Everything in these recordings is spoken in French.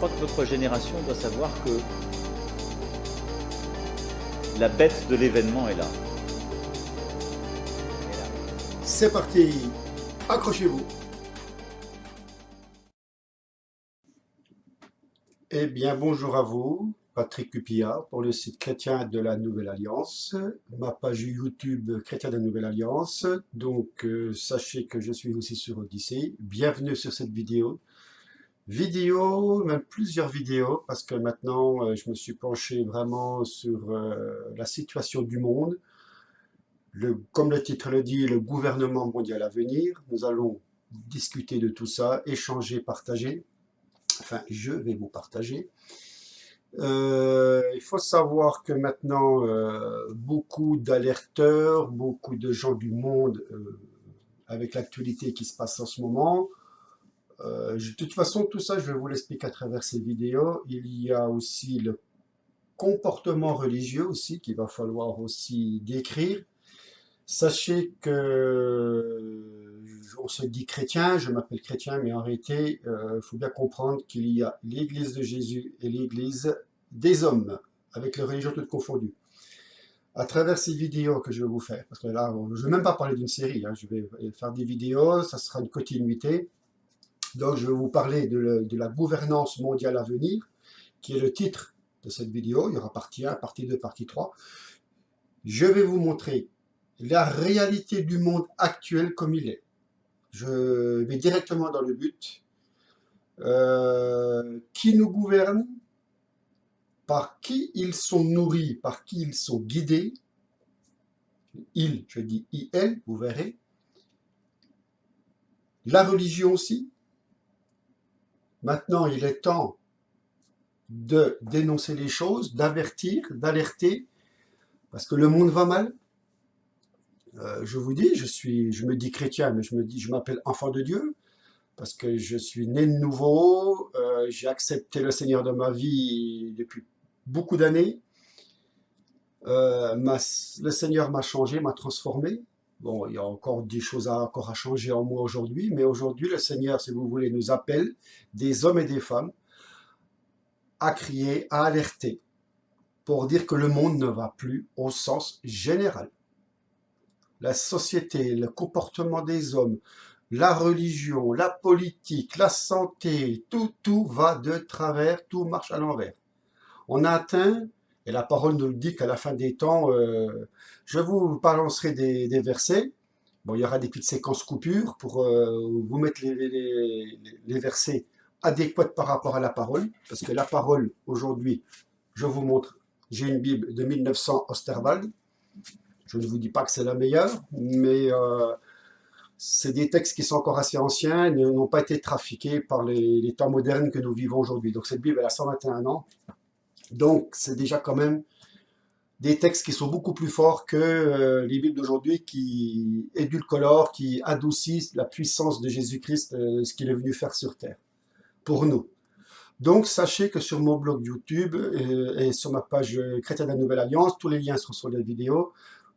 crois que notre génération doit savoir que la bête de l'événement est là. C'est parti, accrochez-vous. Eh bien, bonjour à vous, Patrick Cupillard pour le site Chrétien de la Nouvelle Alliance, ma page YouTube Chrétien de la Nouvelle Alliance. Donc, sachez que je suis aussi sur Odyssée. Bienvenue sur cette vidéo. Même plusieurs vidéos, parce que maintenant, je me suis penché vraiment sur la situation du monde. Comme le titre le dit, le gouvernement mondial à venir. Nous allons discuter de tout ça, échanger, partager. Enfin, je vais vous partager. Il faut savoir que maintenant, beaucoup d'alerteurs, beaucoup de gens du monde, avec l'actualité qui se passe en ce moment, de toute façon, tout ça, je vais vous l'expliquer à travers ces vidéos. Il y a aussi le comportement religieux aussi, qu'il va falloir aussi décrire. Sachez que on se dit chrétien, je m'appelle chrétien, mais en réalité, il faut bien comprendre qu'il y a l'église de Jésus et l'église des hommes, avec les religions toutes confondues. À travers ces vidéos que je vais vous faire, parce que là, je ne vais même pas parler d'une série, hein, je vais faire des vidéos, ça sera une continuité. Donc, je vais vous parler de la gouvernance mondiale à venir, qui est le titre de cette vidéo. Il y aura partie 1, partie 2, partie 3. Je vais vous montrer la réalité du monde actuel comme il est. Je vais directement dans le but. Qui nous gouverne, par qui ils sont nourris, par qui ils sont guidés. Ils, je dis IL, vous verrez. La religion aussi. Maintenant, il est temps de dénoncer les choses, d'avertir, d'alerter, parce que le monde va mal. Je vous dis, je me dis chrétien, mais je m'appelle enfant de Dieu, parce que je suis né de nouveau, j'ai accepté le Seigneur dans ma vie depuis beaucoup d'années. Le Seigneur m'a changé, m'a transformé. Bon, il y a encore des choses à changer en moi aujourd'hui, mais aujourd'hui, le Seigneur, si vous voulez, nous appelle, des hommes et des femmes, à crier, à alerter, pour dire que le monde ne va plus au sens général. La société, le comportement des hommes, la religion, la politique, la santé, tout va de travers, tout marche à l'envers. On a atteint, et la parole nous le dit qu'à la fin des temps, je vous balancerai des versets. Bon, il y aura des petites séquences coupures pour vous mettre les versets adéquats par rapport à la parole, parce que la parole, aujourd'hui, je vous montre, j'ai une Bible de 1900 Osterwald. Je ne vous dis pas que c'est la meilleure, mais c'est des textes qui sont encore assez anciens et n'ont pas été trafiqués par les temps modernes que nous vivons aujourd'hui. Donc cette Bible, elle a 121 ans. Donc c'est déjà quand même des textes qui sont beaucoup plus forts que les Bibles d'aujourd'hui qui édulcorent, qui adoucissent la puissance de Jésus-Christ, ce qu'il est venu faire sur terre, pour nous. Donc sachez que sur mon blog YouTube et sur ma page Chrétien de la Nouvelle Alliance, tous les liens sont sur la vidéo.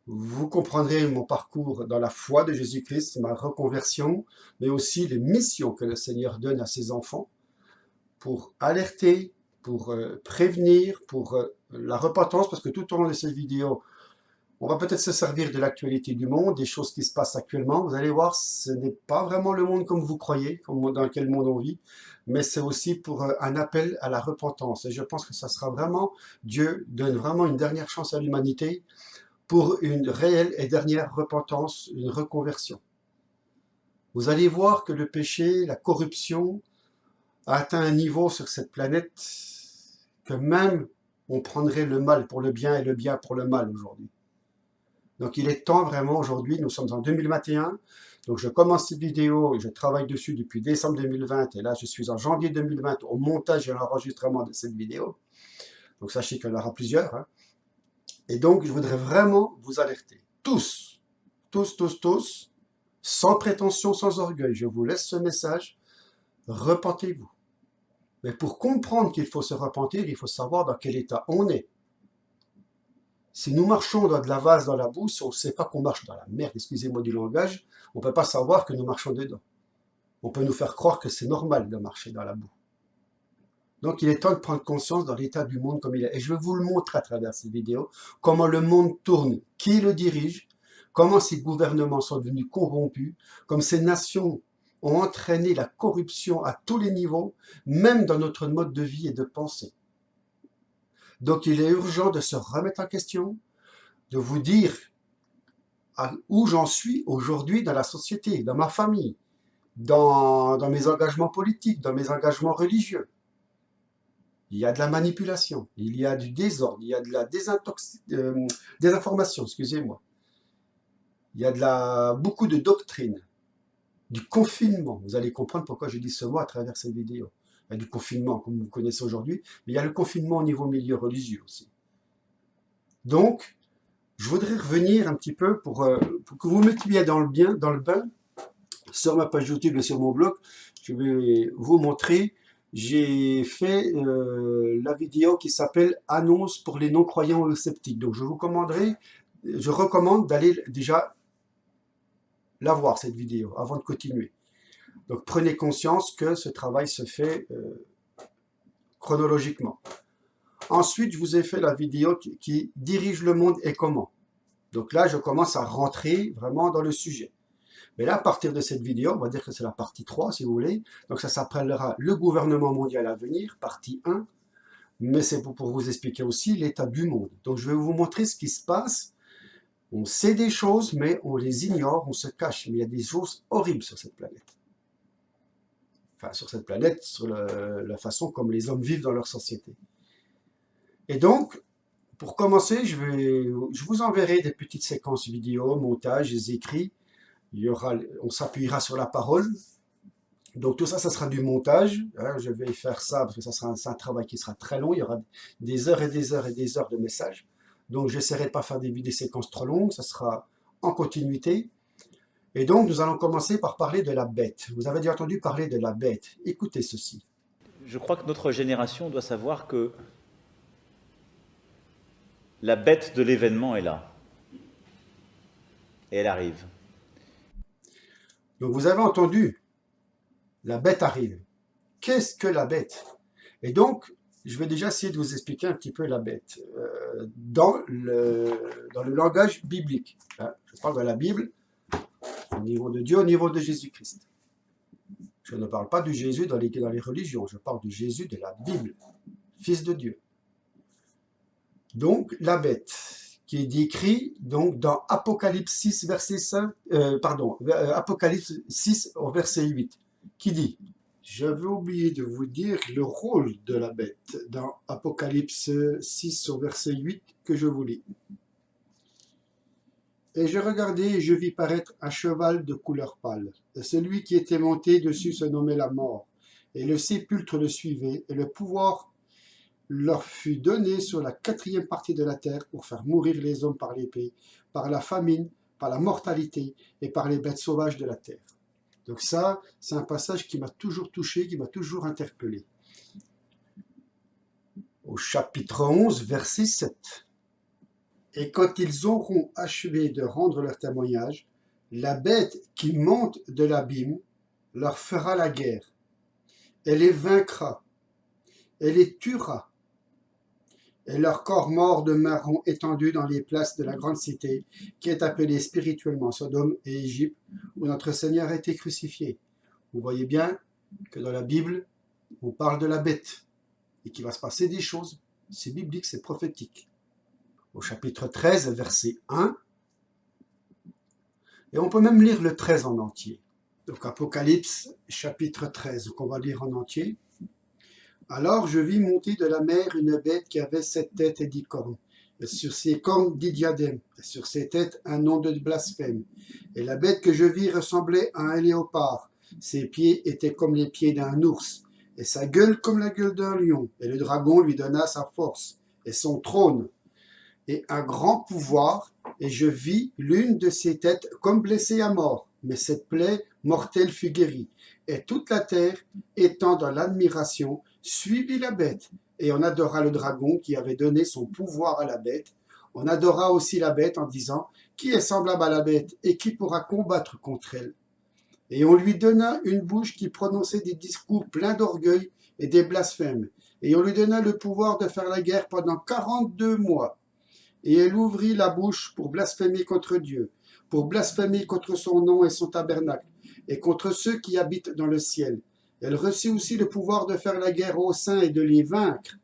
Vous comprendrez mon parcours dans la foi de Jésus-Christ, ma reconversion, mais aussi les missions que le Seigneur donne à ses enfants pour alerter, pour prévenir, pour la repentance, parce que tout au long de cette vidéo, on va peut-être se servir de l'actualité du monde, des choses qui se passent actuellement. Vous allez voir, ce n'est pas vraiment le monde comme vous croyez, dans quel monde on vit, mais c'est aussi pour un appel à la repentance. Et je pense que ça sera vraiment, Dieu donne vraiment une dernière chance à l'humanité, pour une réelle et dernière repentance, une reconversion. Vous allez voir que le péché, la corruption, a atteint un niveau sur cette planète que même on prendrait le mal pour le bien et le bien pour le mal aujourd'hui. Donc il est temps vraiment aujourd'hui, nous sommes en 2021, donc je commence cette vidéo et je travaille dessus depuis décembre 2020 et là je suis en janvier 2020 au montage et à l'enregistrement de cette vidéo. Donc sachez qu'il y en aura plusieurs, hein. Et donc, je voudrais vraiment vous alerter. Tous, sans prétention, sans orgueil, je vous laisse ce message. Repentez-vous. Mais pour comprendre qu'il faut se repentir, il faut savoir dans quel état on est. Si nous marchons dans de la vase dans la boue, si on ne sait pas qu'on marche dans la merde, excusez-moi du langage, on ne peut pas savoir que nous marchons dedans. On peut nous faire croire que c'est normal de marcher dans la boue. Donc il est temps de prendre conscience dans l'état du monde comme il est. Et je vais vous le montrer à travers cette vidéo, comment le monde tourne, qui le dirige, comment ces gouvernements sont devenus corrompus, comme ces nations ont entraîné la corruption à tous les niveaux, même dans notre mode de vie et de pensée. Donc il est urgent de se remettre en question, de vous dire où j'en suis aujourd'hui dans la société, dans ma famille, dans mes engagements politiques, dans mes engagements religieux. Il y a de la manipulation, il y a du désordre, il y a de la désinformation, excusez-moi. Il y a beaucoup de doctrines, du confinement. Vous allez comprendre pourquoi je dis ce mot à travers cette vidéo. Il y a du confinement, comme vous connaissez aujourd'hui, mais il y a le confinement au niveau milieu religieux aussi. Donc, je voudrais revenir un petit peu pour que vous mettiez bien dans le bain, sur ma page YouTube et sur mon blog. Je vais vous montrer. J'ai fait la vidéo qui s'appelle « Annonce pour les non-croyants et sceptiques ». Donc je recommande d'aller déjà la voir, cette vidéo, avant de continuer. Donc prenez conscience que ce travail se fait chronologiquement. Ensuite, je vous ai fait la vidéo qui dirige le monde et comment. Donc là, je commence à rentrer vraiment dans le sujet. Mais là, à partir de cette vidéo, on va dire que c'est la partie 3, si vous voulez. Donc ça s'appellera « Le gouvernement mondial à venir », partie 1. Mais c'est pour vous expliquer aussi l'état du monde. Donc je vais vous montrer ce qui se passe. On sait des choses, mais on les ignore, on se cache. Mais il y a des choses horribles sur cette planète. Enfin, sur cette planète, sur la façon comme les hommes vivent dans leur société. Et donc, pour commencer, je vous enverrai des petites séquences vidéo, montage, des écrits. On s'appuiera sur la parole. Donc tout ça, ça sera du montage. Je vais faire ça parce que ça sera un travail qui sera très long. Il y aura des heures et des heures et des heures de messages. Donc j'essaierai de ne pas faire des séquences trop longues. Ça sera en continuité. Et donc nous allons commencer par parler de la bête. Vous avez déjà entendu parler de la bête. Écoutez ceci. Je crois que notre génération doit savoir que la bête de l'événement est là. Et elle arrive. Donc vous avez entendu, la bête arrive. Qu'est-ce que la bête? Et donc, je vais déjà essayer de vous expliquer un petit peu la bête dans le langage biblique. Je parle de la Bible au niveau de Dieu, au niveau de Jésus-Christ. Je ne parle pas du Jésus dans les religions, je parle du Jésus de la Bible, Fils de Dieu. Donc, la bête, qui est décrit donc dans Apocalypse 6, Apocalypse 6 au verset 8, qui dit: j'avais oublié de vous dire le rôle de la bête dans Apocalypse 6 au verset 8 que je vous lis. Et je regardai et je vis paraître un cheval de couleur pâle. Et celui qui était monté dessus se nommait la mort. Et le sépulcre le suivait, et le pouvoir leur fut donné sur la 4e partie de la terre pour faire mourir les hommes par l'épée, par la famine, par la mortalité et par les bêtes sauvages de la terre. Donc ça, c'est un passage qui m'a toujours touché, qui m'a toujours interpellé. Au chapitre 11, verset 7. Et quand ils auront achevé de rendre leur témoignage, la bête qui monte de l'abîme leur fera la guerre. Elle les vaincra, elle les tuera. Et leurs corps morts demeureront étendus dans les places de la grande cité, qui est appelée spirituellement Sodome et Égypte, où notre Seigneur a été crucifié. Vous voyez bien que dans la Bible, on parle de la bête, et qu'il va se passer des choses. C'est biblique, c'est prophétique. Au chapitre 13, verset 1, et on peut même lire le 13 en entier. Donc Apocalypse, chapitre 13, donc on va lire en entier. Alors je vis monter de la mer une bête qui avait 7 têtes et 10 cornes. Et sur ses cornes 10 diadèmes, et sur ses têtes un nom de blasphème. Et la bête que je vis ressemblait à un léopard. Ses pieds étaient comme les pieds d'un ours, et sa gueule comme la gueule d'un lion. Et le dragon lui donna sa force, et son trône, et un grand pouvoir. Et je vis l'une de ses têtes comme blessée à mort, mais cette plaie mortelle fut guérie. Et toute la terre, étant dans l'admiration, suivit la bête, et on adora le dragon qui avait donné son pouvoir à la bête. On adora aussi la bête en disant: qui est semblable à la bête et qui pourra combattre contre elle? Et on lui donna une bouche qui prononçait des discours pleins d'orgueil et des blasphèmes. Et on lui donna le pouvoir de faire la guerre pendant 42 mois. Et elle ouvrit la bouche pour blasphémer contre Dieu, pour blasphémer contre son nom et son tabernacle, et contre ceux qui habitent dans le ciel. Elle reçut aussi le pouvoir de faire la guerre aux saints et de les vaincre.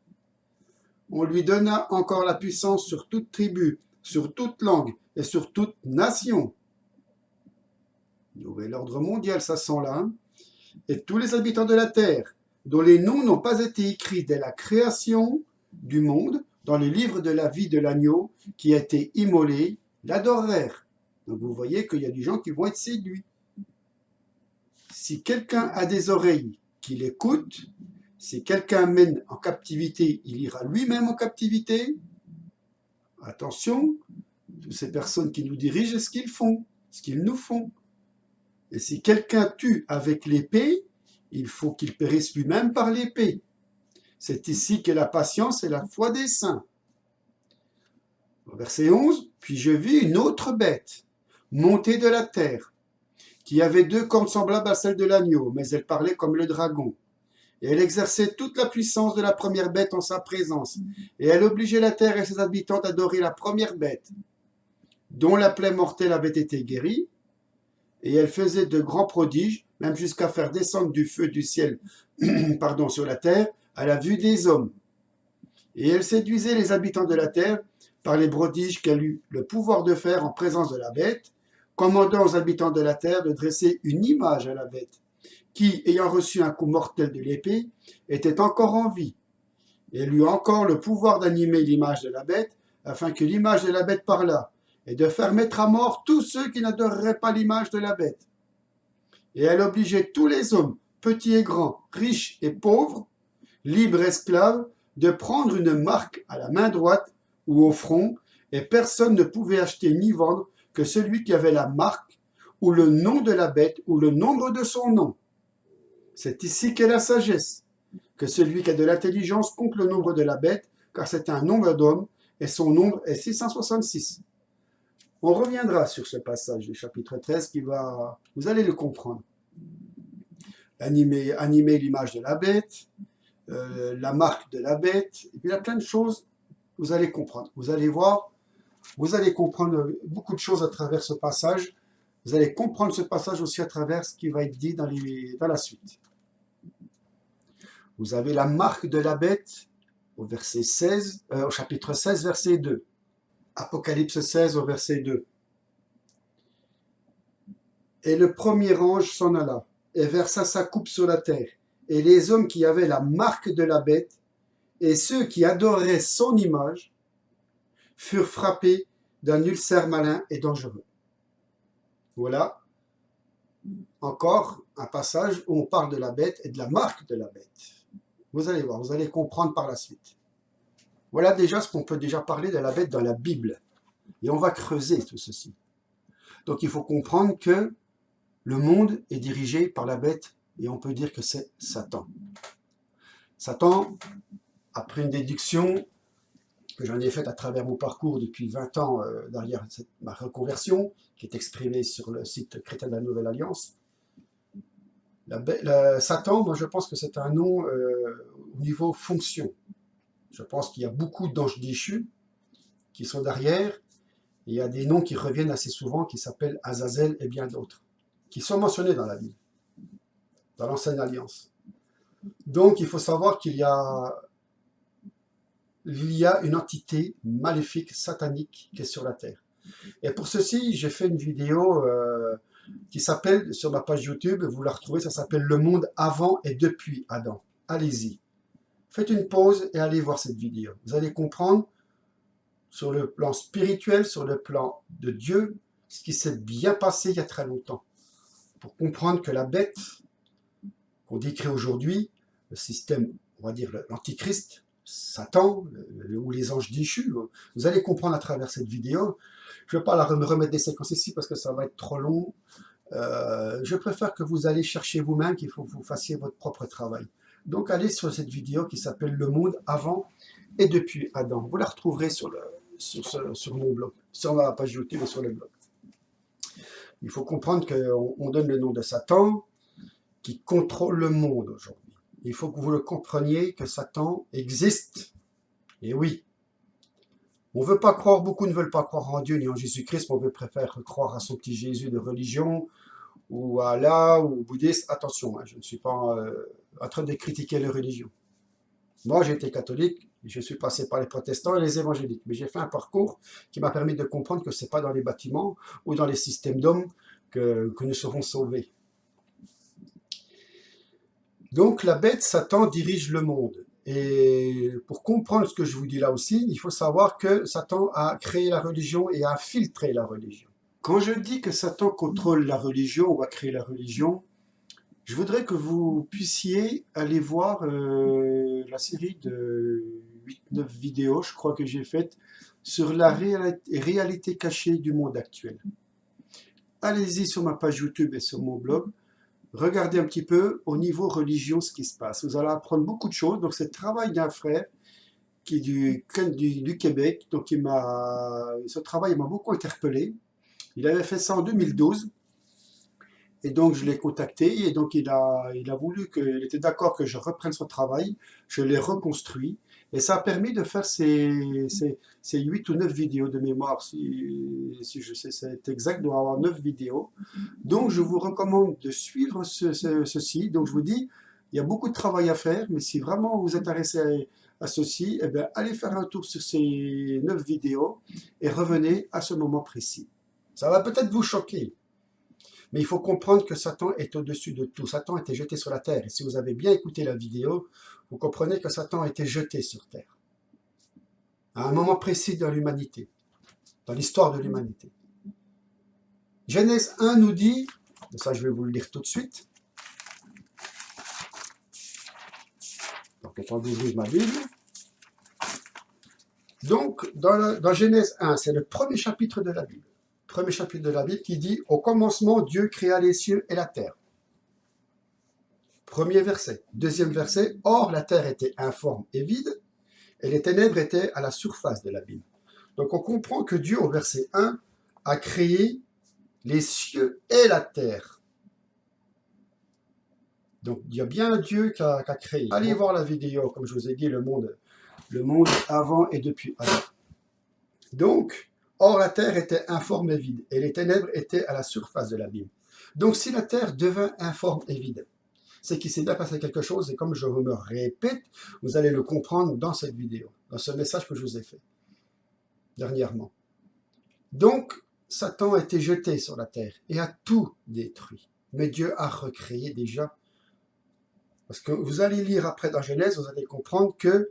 On lui donna encore la puissance sur toute tribu, sur toute langue et sur toute nation. Nouvel ordre mondial, ça sent là. Hein. Et tous les habitants de la terre, dont les noms n'ont pas été écrits dès la création du monde, dans le livre de la vie de l'agneau qui a été immolé, l'adorèrent. Donc vous voyez qu'il y a des gens qui vont être séduits. Si quelqu'un a des oreilles, qu'il écoute. Si quelqu'un mène en captivité, il ira lui-même en captivité. Attention, toutes ces personnes qui nous dirigent, ce qu'ils font, ce qu'ils nous font. Et si quelqu'un tue avec l'épée, il faut qu'il périsse lui-même par l'épée. C'est ici qu'est la patience et la foi des saints. Verset 11, « Puis je vis une autre bête, montée de la terre, qui avait 2 cornes semblables à celles de l'agneau, mais elle parlait comme le dragon. Et elle exerçait toute la puissance de la première bête en sa présence. Et elle obligeait la terre et ses habitants à adorer la première bête, dont la plaie mortelle avait été guérie. Et elle faisait de grands prodiges, même jusqu'à faire descendre du feu du ciel sur la terre, à la vue des hommes. Et elle séduisait les habitants de la terre par les prodiges qu'elle eut le pouvoir de faire en présence de la bête, commandant aux habitants de la terre de dresser une image à la bête, qui, ayant reçu un coup mortel de l'épée, était encore en vie. Et elle eut encore le pouvoir d'animer l'image de la bête, afin que l'image de la bête parlât, et de faire mettre à mort tous ceux qui n'adoreraient pas l'image de la bête. Et elle obligeait tous les hommes, petits et grands, riches et pauvres, libres et esclaves, de prendre une marque à la main droite ou au front, et personne ne pouvait acheter ni vendre que celui qui avait la marque, ou le nom de la bête, ou le nombre de son nom. C'est ici qu'est la sagesse, que celui qui a de l'intelligence compte le nombre de la bête, car c'est un nombre d'hommes, et son nombre est 666. On reviendra sur ce passage du chapitre 13 vous allez le comprendre. Animer l'image de la bête, la marque de la bête, et puis il y a plein de choses, vous allez comprendre. Vous allez voir, vous allez comprendre beaucoup de choses à travers ce passage. Vous allez comprendre ce passage aussi à travers ce qui va être dit dans la suite. Vous avez la marque de la bête au chapitre 16, verset 2. Apocalypse 16 au verset 2. Et le premier ange s'en alla et versa sa coupe sur la terre. Et les hommes qui avaient la marque de la bête et ceux qui adoraient son image furent frappés d'un ulcère malin et dangereux. Voilà encore un passage où on parle de la bête et de la marque de la bête. Vous allez voir, vous allez comprendre par la suite. Voilà déjà ce qu'on peut déjà parler de la bête dans la Bible. Et on va creuser tout ceci. Donc il faut comprendre que le monde est dirigé par la bête et on peut dire que c'est Satan. Satan, après une déduction que j'en ai faite à travers mon parcours depuis 20 ans derrière ma reconversion, qui est exprimée sur le site Chrétien de la Nouvelle Alliance, Satan, moi je pense que c'est un nom au niveau fonction. Je pense qu'il y a beaucoup d'anges déchus qui sont derrière. Et il y a des noms qui reviennent assez souvent qui s'appellent Azazel et bien d'autres, qui sont mentionnés dans la Bible, dans l'Ancienne Alliance. Donc il faut savoir qu'il y a une entité maléfique, satanique, qui est sur la terre. Et pour ceci, j'ai fait une vidéo qui s'appelle, sur ma page YouTube, vous la retrouvez, ça s'appelle « Le monde avant et depuis Adam ». Allez-y. Faites une pause et allez voir cette vidéo. Vous allez comprendre sur le plan spirituel, sur le plan de Dieu, ce qui s'est bien passé il y a très longtemps. Pour comprendre que la bête qu'on décrit aujourd'hui, le système, on va dire l'antichrist, Satan, ou les anges déchus, vous allez comprendre à travers cette vidéo. Je ne vais pas me remettre des séquences ici parce que ça va être trop long. Je préfère que vous allez chercher vous-même, qu'il faut que vous fassiez votre propre travail. Donc allez sur cette vidéo qui s'appelle « Le monde avant et depuis Adam ». Vous la retrouverez sur mon blog, sur ma page YouTube et sur le blog. Il faut comprendre qu'on donne le nom de Satan qui contrôle le monde aujourd'hui. Il faut que vous le compreniez que Satan existe. Et oui, on veut pas croire, beaucoup ne veulent pas croire en Dieu ni en Jésus-Christ, mais on veut préférer croire à son petit Jésus de religion, ou à Allah, ou au bouddhiste. Attention, je ne suis pas en train de critiquer les religions. Moi, j'étais catholique, je suis passé par les protestants et les évangéliques, mais j'ai fait un parcours qui m'a permis de comprendre que ce n'est pas dans les bâtiments ou dans les systèmes d'hommes que nous serons sauvés. Donc la bête, Satan, dirige le monde. Et pour comprendre ce que je vous dis là aussi, il faut savoir que Satan a créé la religion et a filtré la religion. Quand je dis que Satan contrôle la religion ou a créé la religion, je voudrais que vous puissiez aller voir la série de 8-9 vidéos, je crois que j'ai faites, sur la réalité cachée du monde actuel. Allez-y sur ma page YouTube et sur mon blog. Regardez un petit peu au niveau religion ce qui se passe. Vous allez apprendre beaucoup de choses. Donc c'est le travail d'un frère qui est du Québec. Donc ce travail m'a beaucoup interpellé. Il avait fait ça en 2012. Et donc je l'ai contacté et donc il a voulu il était d'accord que je reprenne son travail. Je l'ai reconstruit et ça a permis de faire ces 8 ou 9 vidéos de mémoire. Si je sais c'est exact, il doit y avoir 9 vidéos. Donc je vous recommande de suivre ceci. Donc je vous dis, il y a beaucoup de travail à faire, mais si vraiment vous êtes intéressé à ceci, eh bien, allez faire un tour sur ces 9 vidéos et revenez à ce moment précis. Ça va peut-être vous choquer. Mais il faut comprendre que Satan est au-dessus de tout. Satan a été jeté sur la terre. Et si vous avez bien écouté la vidéo, vous comprenez que Satan a été jeté sur terre. À un moment précis dans l'humanité, dans l'histoire de l'humanité. Genèse 1 nous dit, et ça je vais vous le lire tout de suite. Donc, le temps d'ouvrir ma Bible. Donc, dans Genèse 1, c'est le premier chapitre de la Bible. Premier chapitre de la Bible qui dit « Au commencement, Dieu créa les cieux et la terre ». Premier verset. Deuxième verset. « Or, la terre était informe et vide, et les ténèbres étaient à la surface de l'abîme. » Donc, on comprend que Dieu, au verset 1, a créé les cieux et la terre. Donc, il y a bien un Dieu qui a créé. Allez voir la vidéo, comme je vous ai dit, le monde avant et depuis Adam. Donc, or la terre était informe et vide, et les ténèbres étaient à la surface de l'abîme. Donc, si la terre devint informe et vide, c'est qu'il s'est bien passé quelque chose, et comme je me répète, vous allez le comprendre dans cette vidéo, dans ce message que je vous ai fait dernièrement. Donc, Satan a été jeté sur la terre et a tout détruit. Mais Dieu a recréé déjà. Parce que vous allez lire après dans Genèse, vous allez comprendre que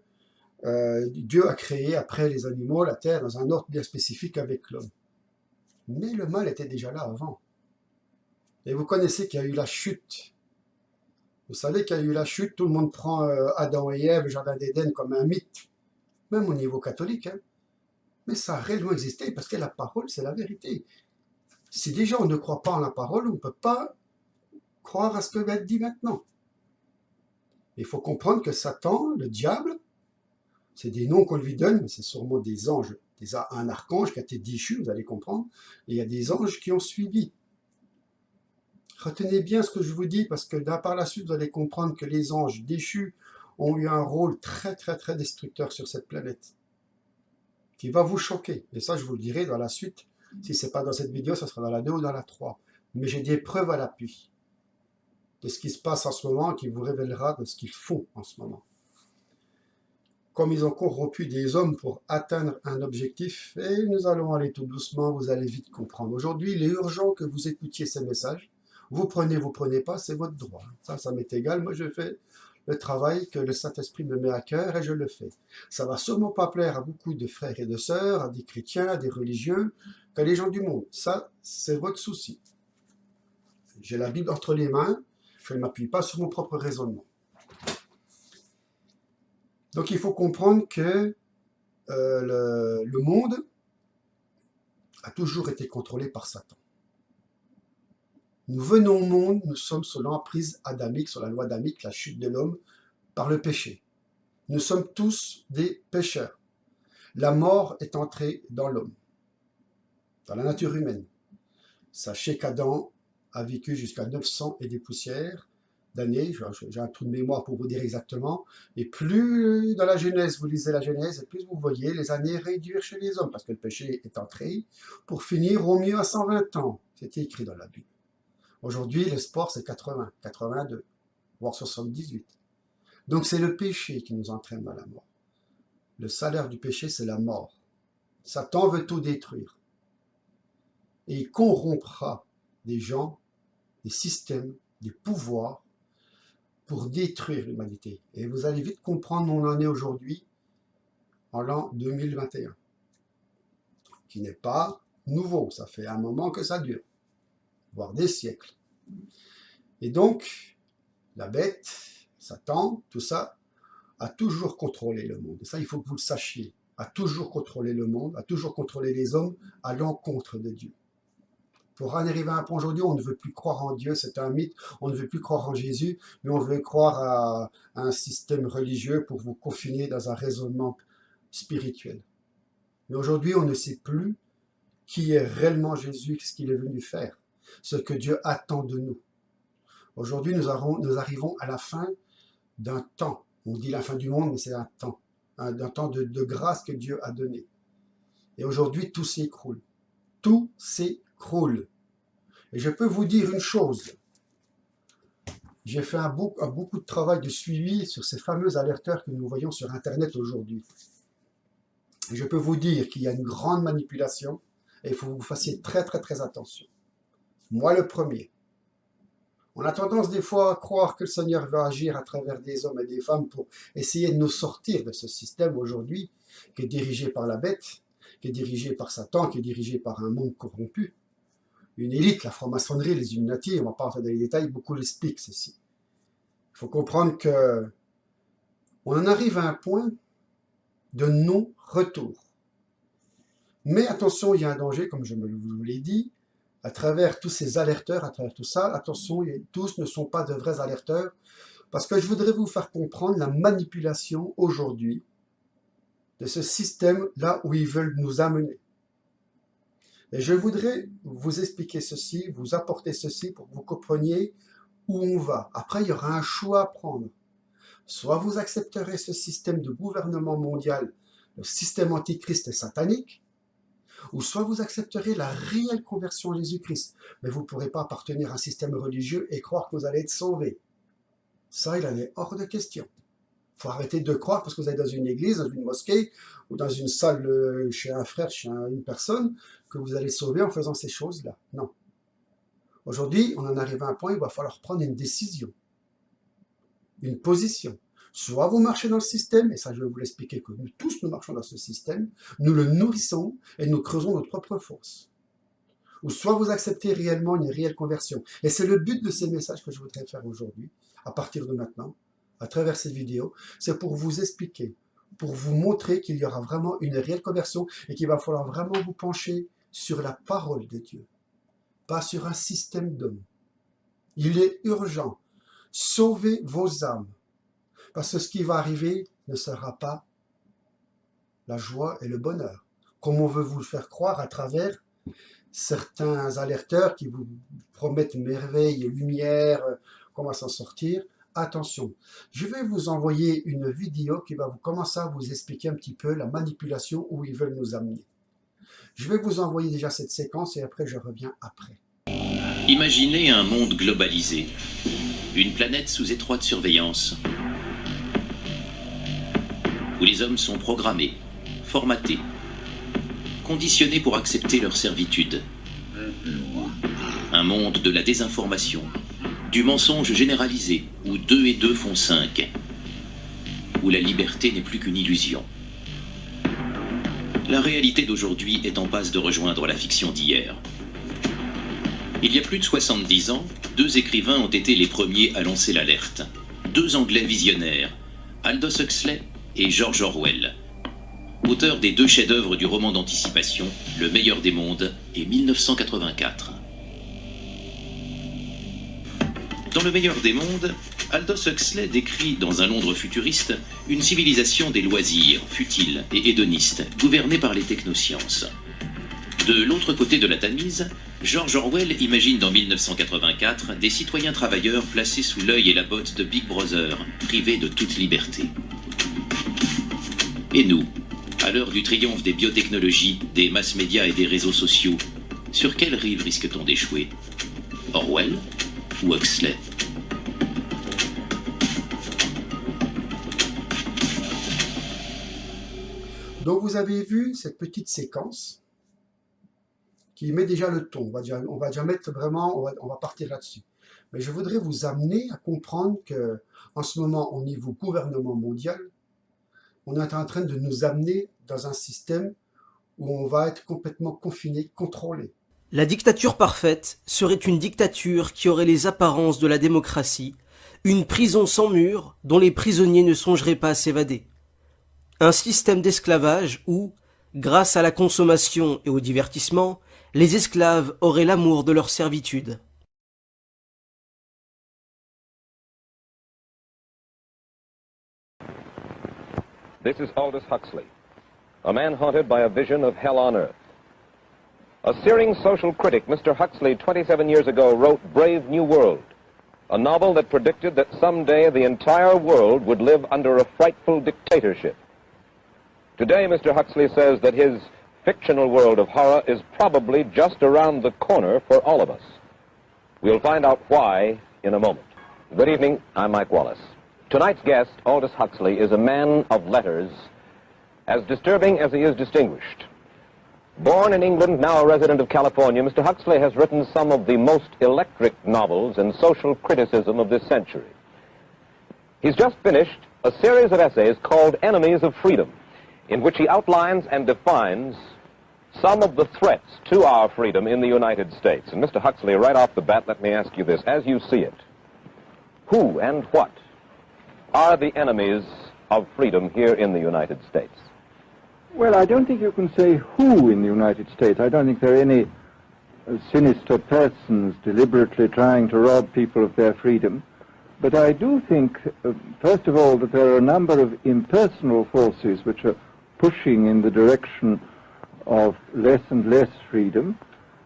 Dieu a créé après les animaux, la terre, dans un ordre bien spécifique avec l'homme. Mais le mal était déjà là avant. Et vous connaissez qu'il y a eu la chute. Vous savez qu'il y a eu la chute, tout le monde prend Adam et Ève, le jardin d'Éden comme un mythe, même au niveau catholique. Hein. Mais ça a réellement existé parce que la parole, c'est la vérité. Si déjà on ne croit pas en la parole, on ne peut pas croire à ce que va être dit maintenant. Il faut comprendre que Satan, le diable, c'est des noms qu'on lui donne, mais c'est sûrement des anges. Un archange qui a été déchu, vous allez comprendre, et il y a des anges qui ont suivi. Retenez bien ce que je vous dis, parce que par la suite, vous allez comprendre que les anges déchus ont eu un rôle très, très, très destructeur sur cette planète, qui va vous choquer. Et ça, je vous le dirai dans la suite. Si ce n'est pas dans cette vidéo, ça sera dans la 2 ou dans la 3. Mais j'ai des preuves à l'appui de ce qui se passe en ce moment, qui vous révélera de ce qu'ils font en ce moment. Comme ils ont corrompu des hommes pour atteindre un objectif, et nous allons aller tout doucement, vous allez vite comprendre. Aujourd'hui, il est urgent que vous écoutiez ces messages. Vous prenez pas, c'est votre droit. Ça m'est égal. Moi, je fais le travail que le Saint-Esprit me met à cœur et je le fais. Ça va sûrement pas plaire à beaucoup de frères et de sœurs, à des chrétiens, à des religieux, qu'à les gens du monde. Ça, c'est votre souci. J'ai la Bible entre les mains, je ne m'appuie pas sur mon propre raisonnement. Donc il faut comprendre que le monde a toujours été contrôlé par Satan. Nous venons au monde, nous sommes sous l'emprise adamique, sur la loi adamique, la chute de l'homme, par le péché. Nous sommes tous des pécheurs. La mort est entrée dans l'homme, dans la nature humaine. Sachez qu'Adam a vécu jusqu'à 900 et des poussières d'années, j'ai un trou de mémoire pour vous dire exactement, et plus dans la Genèse, vous lisez la Genèse, et plus vous voyez les années réduire chez les hommes, parce que le péché est entré, pour finir au mieux à 120 ans. C'était écrit dans la Bible. Aujourd'hui, l'espoir, c'est 80, 82, voire 78. Donc c'est le péché qui nous entraîne dans la mort. Le salaire du péché, c'est la mort. Satan veut tout détruire. Et il corrompra des gens, des systèmes, des pouvoirs pour détruire l'humanité. Et vous allez vite comprendre où on en est aujourd'hui, en l'an 2021, qui n'est pas nouveau. Ça fait un moment que ça dure, voire des siècles. Et donc, la bête, Satan, tout ça, a toujours contrôlé le monde. Et ça, il faut que vous le sachiez. A toujours contrôlé le monde, a toujours contrôlé les hommes à l'encontre de Dieu. Pour en arriver à un point aujourd'hui, on ne veut plus croire en Dieu, c'est un mythe, on ne veut plus croire en Jésus, mais on veut croire à un système religieux pour vous confiner dans un raisonnement spirituel. Mais aujourd'hui, on ne sait plus qui est réellement Jésus, ce qu'il est venu faire, ce que Dieu attend de nous. Aujourd'hui, nous arrivons à la fin d'un temps. On dit la fin du monde, mais c'est un temps de grâce que Dieu a donné. Et aujourd'hui, tout s'écroule. Tout s'écroule. Et je peux vous dire une chose. J'ai fait beaucoup de travail de suivi sur ces fameux alerteurs que nous voyons sur Internet aujourd'hui. Et je peux vous dire qu'il y a une grande manipulation et il faut que vous fassiez très très très attention. Moi le premier. On a tendance des fois à croire que le Seigneur va agir à travers des hommes et des femmes pour essayer de nous sortir de ce système aujourd'hui qui est dirigé par la bête, qui est dirigé par Satan, qui est dirigé par un monde corrompu. Une élite, la franc-maçonnerie, les Illuminati, on va pas rentrer dans les détails, beaucoup l'expliquent ceci. Il faut comprendre que on en arrive à un point de non-retour. Mais attention, il y a un danger, comme je vous l'ai dit, à travers tous ces alerteurs, à travers tout ça, attention, tous ne sont pas de vrais alerteurs, parce que je voudrais vous faire comprendre la manipulation aujourd'hui de ce système là où ils veulent nous amener. Et je voudrais vous expliquer ceci, vous apporter ceci pour que vous compreniez où on va. Après, il y aura un choix à prendre. Soit vous accepterez ce système de gouvernement mondial, le système antichrist et satanique, ou soit vous accepterez la réelle conversion à Jésus-Christ. Mais vous ne pourrez pas appartenir à un système religieux et croire que vous allez être sauvé. Ça, il en est hors de question. Il faut arrêter de croire parce que vous êtes dans une église, dans une mosquée, ou dans une salle chez un frère, chez une personne, que vous allez sauver en faisant ces choses-là. Non. Aujourd'hui, on en arrive à un point où il va falloir prendre une décision, une position. Soit vous marchez dans le système, et ça je vais vous l'expliquer que nous tous nous marchons dans ce système, nous le nourrissons et nous creusons notre propre force. Ou soit vous acceptez réellement une réelle conversion. Et c'est le but de ces messages que je voudrais faire aujourd'hui, à partir de maintenant, à travers ces vidéos, c'est pour vous expliquer, pour vous montrer qu'il y aura vraiment une réelle conversion et qu'il va falloir vraiment vous pencher sur la parole de Dieu, pas sur un système d'hommes. Il est urgent. Sauvez vos âmes. Parce que ce qui va arriver ne sera pas la joie et le bonheur, comme on veut vous le faire croire à travers certains alerteurs qui vous promettent merveilles et lumière, comment s'en sortir. Attention, je vais vous envoyer une vidéo qui va commencer à vous expliquer un petit peu la manipulation où ils veulent nous amener. Je vais vous envoyer déjà cette séquence et après je reviens après. Imaginez un monde globalisé, une planète sous étroite surveillance, où les hommes sont programmés, formatés, conditionnés pour accepter leur servitude. Un monde de la désinformation, du mensonge généralisé, où 2 et 2 font 5, où la liberté n'est plus qu'une illusion. La réalité d'aujourd'hui est en passe de rejoindre la fiction d'hier. Il y a plus de 70 ans, 2 écrivains ont été les premiers à lancer l'alerte. 2 Anglais visionnaires, Aldous Huxley et George Orwell, auteur des 2 chefs-d'œuvre du roman d'anticipation, Le meilleur des mondes et 1984. Dans Le meilleur des mondes, Aldous Huxley décrit, dans un Londres futuriste, une civilisation des loisirs, futile et hédoniste, gouvernée par les technosciences. De l'autre côté de la Tamise, George Orwell imagine dans 1984 des citoyens travailleurs placés sous l'œil et la botte de Big Brother, privés de toute liberté. Et nous, à l'heure du triomphe des biotechnologies, des mass-médias et des réseaux sociaux, sur quelle rive risque-t-on d'échouer? Orwell ou Huxley? Donc vous avez vu cette petite séquence qui met déjà le ton. On va déjà mettre vraiment, on va partir là-dessus. Mais je voudrais vous amener à comprendre que en ce moment, au niveau gouvernement mondial, on est en train de nous amener dans un système où on va être complètement confiné, contrôlé. La dictature parfaite serait une dictature qui aurait les apparences de la démocratie, une prison sans murs dont les prisonniers ne songeraient pas à s'évader. Un système d'esclavage où, grâce à la consommation et au divertissement, les esclaves auraient l'amour de leur servitude. This is Aldous Huxley, a man haunted by a vision of hell on earth. A searing social critic, Mr. Huxley, 27 years ago, wrote Brave New World, a novel that predicted that someday the entire world would live under a frightful dictatorship. Today, Mr. Huxley says that his fictional world of horror is probably just around the corner for all of us. We'll find out why in a moment. Good evening, I'm Mike Wallace. Tonight's guest, Aldous Huxley, is a man of letters, as disturbing as he is distinguished. Born in England, now a resident of California, Mr. Huxley has written some of the most electric novels and social criticism of this century. He's just finished a series of essays called Enemies of Freedom, in which he outlines and defines some of the threats to our freedom in the United States. And Mr. Huxley, right off the bat, let me ask you this. As you see it, who and what are the enemies of freedom here in the United States? Well, I don't think you can say who in the United States. I don't think there are any sinister persons deliberately trying to rob people of their freedom. But I do think, first of all, that there are a number of impersonal forces which are pushing in the direction of less and less freedom.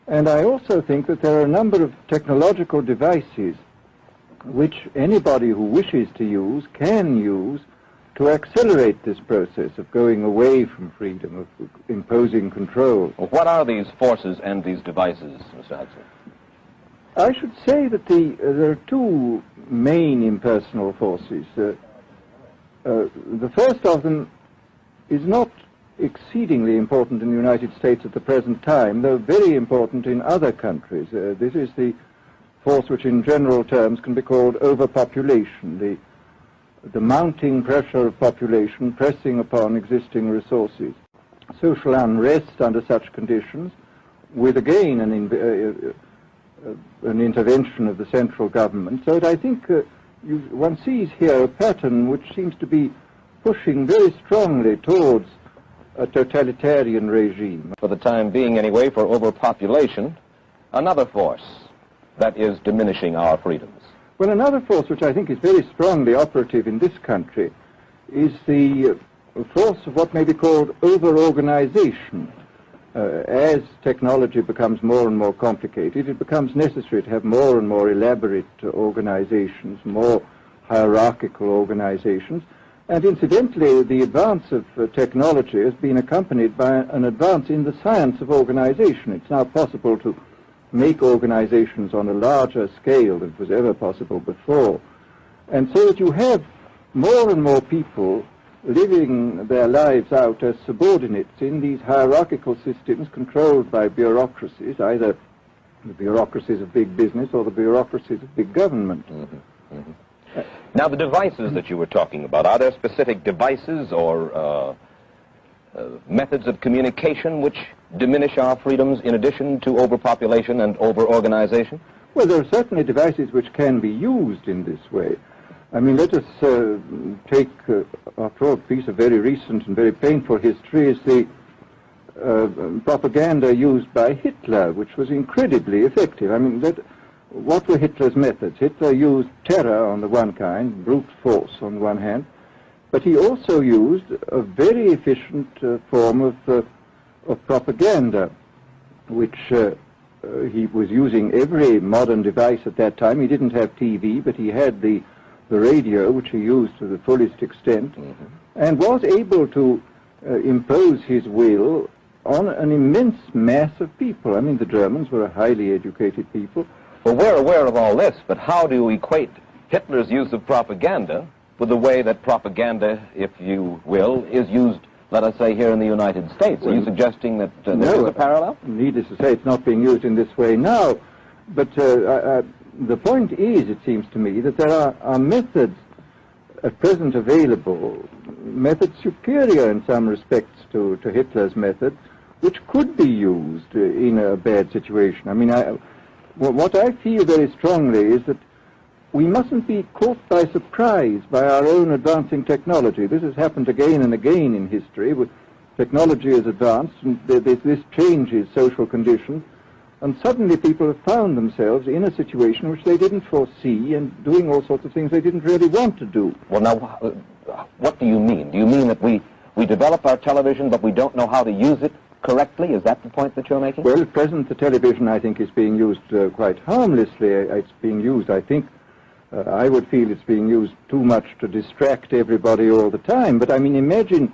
And I also think that there are a number of technological devices which anybody who wishes to use can use to accelerate this process of going away from freedom, of imposing control. Well, what are these forces and these devices, Mr. Huxley? I should say that there are two main impersonal forces. The first of them is not exceedingly important in the United States at the present time, though very important in other countries. This is the force which in general terms can be called overpopulation, the mounting pressure of population pressing upon existing resources. Social unrest under such conditions, with again an intervention of the central government. So that I think one sees here a pattern which seems to be pushing very strongly towards a totalitarian regime. For the time being anyway, for overpopulation, another force that is diminishing our freedoms. Well, another force which I think is very strongly operative in this country is the force of what may be called over-organization. As technology becomes more and more complicated, it becomes necessary to have more and more elaborate organizations, more hierarchical organizations. And incidentally, the advance of technology has been accompanied by an advance in the science of organization. It's now possible to make organizations on a larger scale than was ever possible before. And so that you have more and more people living their lives out as subordinates in these hierarchical systems controlled by bureaucracies, either the bureaucracies of big business or the bureaucracies of big government. Mm-hmm. Mm-hmm. Now, the devices that you were talking about, are there specific devices or methods of communication which diminish our freedoms in addition to overpopulation and over-organization? Well, there are certainly devices which can be used in this way. I mean, let us take, after all, a piece of very recent and very painful history is the propaganda used by Hitler, which was incredibly effective. I mean, what were Hitler's methods? Hitler used terror on the one kind, brute force on the one hand, but he also used a very efficient form of propaganda, which he was using every modern device at that time. He didn't have TV, but he had the radio, which he used to the fullest extent, and was able to impose his will on an immense mass of people. I mean, the Germans were a highly educated people. Well, we're aware of all this, but how do you equate Hitler's use of propaganda with the way that propaganda, if you will, is used, let us say, here in the United States? Are you suggesting that there is a parallel? Needless to say, it's not being used in this way now. But the point is, it seems to me, that there are methods at present available, methods superior in some respects to Hitler's method, which could be used in a bad situation. I mean, what I feel very strongly is that we mustn't be caught by surprise by our own advancing technology. This has happened again and again in history. Technology has advanced, and this changes social conditions, and suddenly people have found themselves in a situation which they didn't foresee and doing all sorts of things they didn't really want to do. Well, now, what do you mean? Do you mean that we develop our television, but we don't know how to use it correctly? Is that the point that you're making? Well, at present, the television, I think, is being used quite harmlessly. It's being used, I think, I would feel it's being used too much to distract everybody all the time. But, I mean, imagine,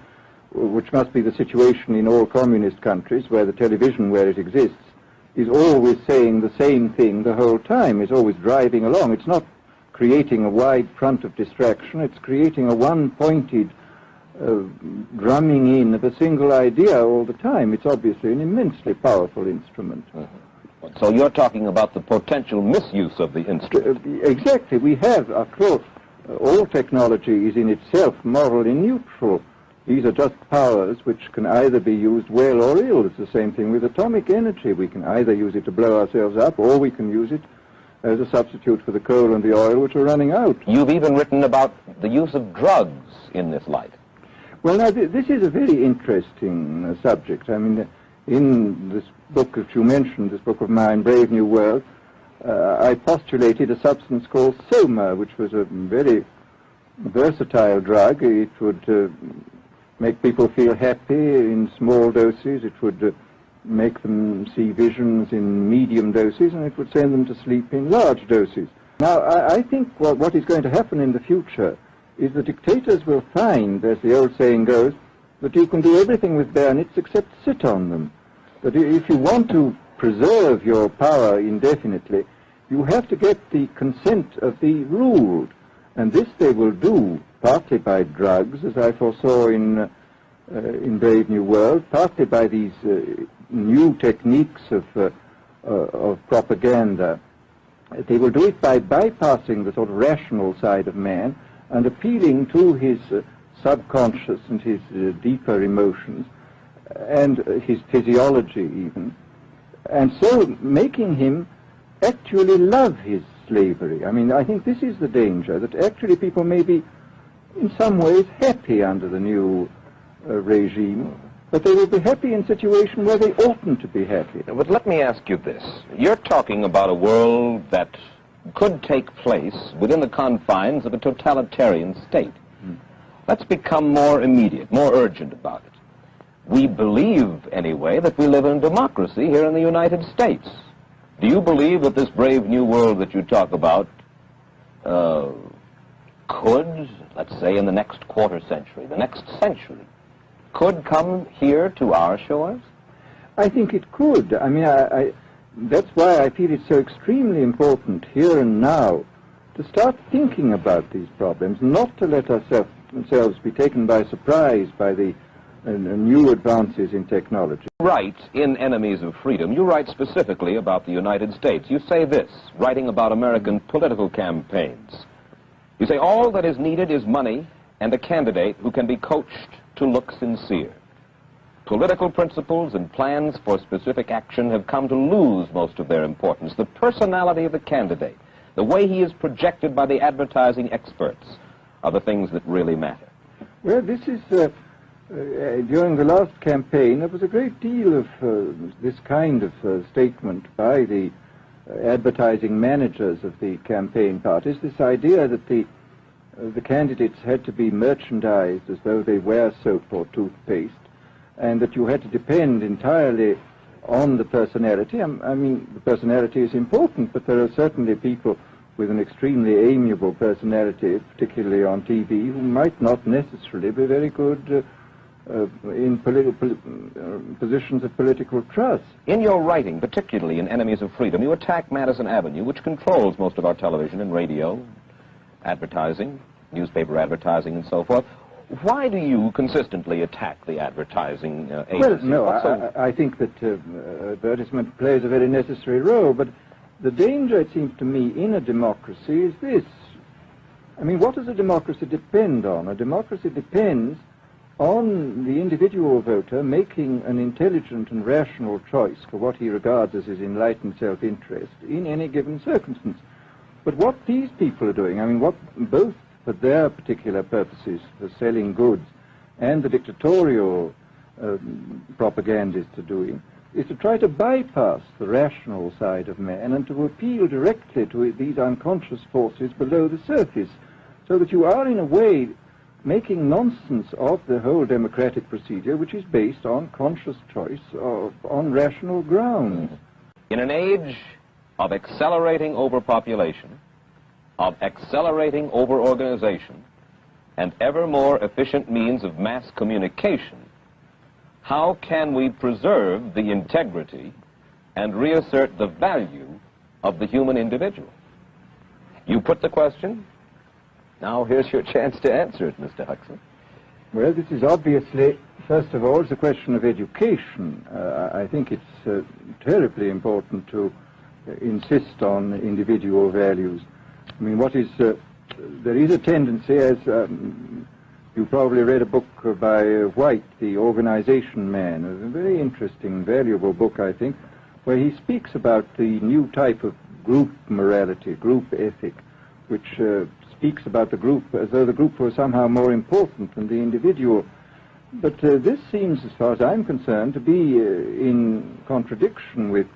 which must be the situation in all communist countries, where the television, where it exists, is always saying the same thing the whole time. It's always driving along. It's not creating a wide front of distraction. It's creating a one-pointed drumming in of a single idea all the time. It's obviously an immensely powerful instrument. So you're talking about the potential misuse of the instrument. Exactly. We have, after all technology is in itself morally neutral. These are just powers which can either be used well or ill. It's the same thing with atomic energy. We can either use it to blow ourselves up, or we can use it as a substitute for the coal and the oil which are running out. You've even written about the use of drugs in this light. Well, now, this is a very interesting subject. I mean, in this book that you mentioned, this book of mine, Brave New World, I postulated a substance called Soma, which was a very versatile drug. It would make people feel happy in small doses. It would make them see visions in medium doses, and it would send them to sleep in large doses. Now, I think what is going to happen in the future is the dictators will find, as the old saying goes, that you can do everything with bayonets except sit on them. That if you want to preserve your power indefinitely, you have to get the consent of the ruled. And this they will do partly by drugs, as I foresaw in Brave New World, partly by these new techniques of propaganda. They will do it by bypassing the sort of rational side of man and appealing to his subconscious and his deeper emotions and his physiology even, and so making him actually love his slavery. I mean, I think this is the danger, that actually people may be in some ways happy under the new regime, but they will be happy in a situation where they oughtn't to be happy. But let me ask you this. You're talking about a world that could take place within the confines of a totalitarian state. Let's become more immediate, more urgent about it. We believe, anyway, that we live in democracy here in the United States. Do you believe that this brave new world that you talk about could, let's say in the next quarter century, the next century, could come here to our shores? I think it could. I mean, that's why I feel it's so extremely important here and now to start thinking about these problems, not to let ourselves be taken by surprise by the new advances in technology. You write in Enemies of Freedom, you write specifically about the United States. You say this, writing about American political campaigns. You say, all that is needed is money and a candidate who can be coached to look sincere. Political principles and plans for specific action have come to lose most of their importance. The personality of the candidate, the way he is projected by the advertising experts, are the things that really matter. Well, this is, during the last campaign, there was a great deal of this kind of statement by the advertising managers of the campaign parties, this idea that the candidates had to be merchandised as though they were soap or toothpaste, and that you had to depend entirely on the personality. I mean, the personality is important, but there are certainly people with an extremely amiable personality, particularly on TV, who might not necessarily be very good in positions of political trust. In your writing, particularly in Enemies of Freedom, you attack Madison Avenue, which controls most of our television and radio, advertising, newspaper advertising, and so forth. Why do you consistently attack the advertising agency? Well, no, I think that advertisement plays a very necessary role, but the danger, it seems to me, in a democracy is this. I mean, what does a democracy depend on? A democracy depends on the individual voter making an intelligent and rational choice for what he regards as his enlightened self-interest in any given circumstance. But what these people are doing, I mean, what both for their particular purposes, for selling goods, and the dictatorial propagandists are doing, is to try to bypass the rational side of man and to appeal directly to these unconscious forces below the surface, so that you are, in a way, making nonsense of the whole democratic procedure, which is based on conscious choice on rational grounds. In an age of accelerating overpopulation, of accelerating overorganization, and ever more efficient means of mass communication, how can we preserve the integrity and reassert the value of the human individual? You put the question. Now here's your chance to answer it, Mr. Huxley. Well, this is obviously, first of all, it's a question of education. I think it's terribly important to insist on individual values. I mean, there is a tendency, as you probably read a book by White, The Organization Man, a very interesting, valuable book, I think, where he speaks about the new type of group morality, group ethic, which speaks about the group as though the group was somehow more important than the individual. But this seems, as far as I'm concerned, to be in contradiction with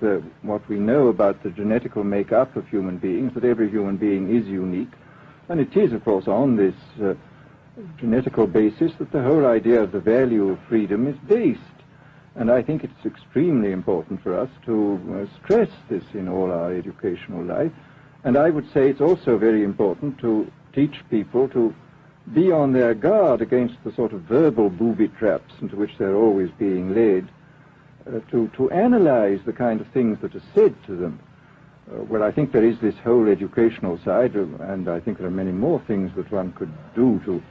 what we know about the genetical makeup of human beings, that every human being is unique. And it is, of course, on this genetical basis that the whole idea of the value of freedom is based. And I think it's extremely important for us to stress this in all our educational life. And I would say it's also very important to teach people to be on their guard against the sort of verbal booby traps into which they're always being led, to analyze the kind of things that are said to them. Well, I think there is this whole educational side, and I think there are many more things that one could do to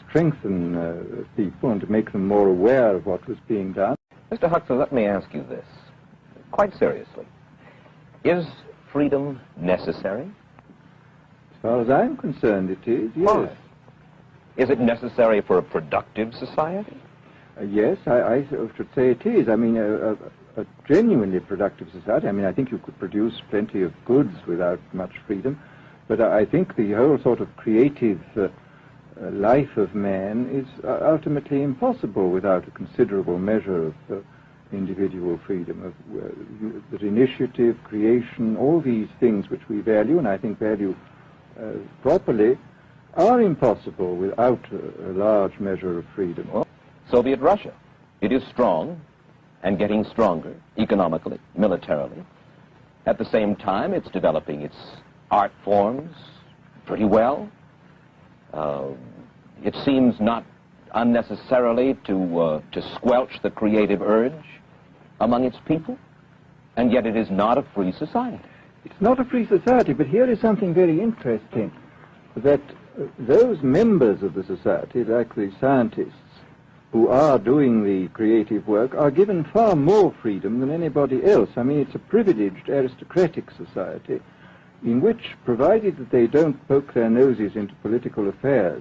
strengthen people and to make them more aware of what was being done. Mr. Huxley, let me ask you this, quite seriously. Is freedom necessary? As far as I'm concerned, it is, yes. Why? Is it necessary for a productive society? Yes, I should say it is. I mean, a genuinely productive society. I mean, I think you could produce plenty of goods without much freedom, but I think the whole sort of creative life of man is ultimately impossible without a considerable measure of individual freedom, that initiative, creation, all these things which we value, and I think value properly, are impossible without a large measure of freedom. Well, Soviet Russia, it is strong and getting stronger economically, militarily. At the same time, it's developing its art forms pretty well. It seems not unnecessarily to squelch the creative urge among its people, and yet it is not a free society. It's not a free society, but here is something very interesting, that those members of the society, like the scientists, who are doing the creative work, are given far more freedom than anybody else. I mean, it's a privileged aristocratic society in which, provided that they don't poke their noses into political affairs,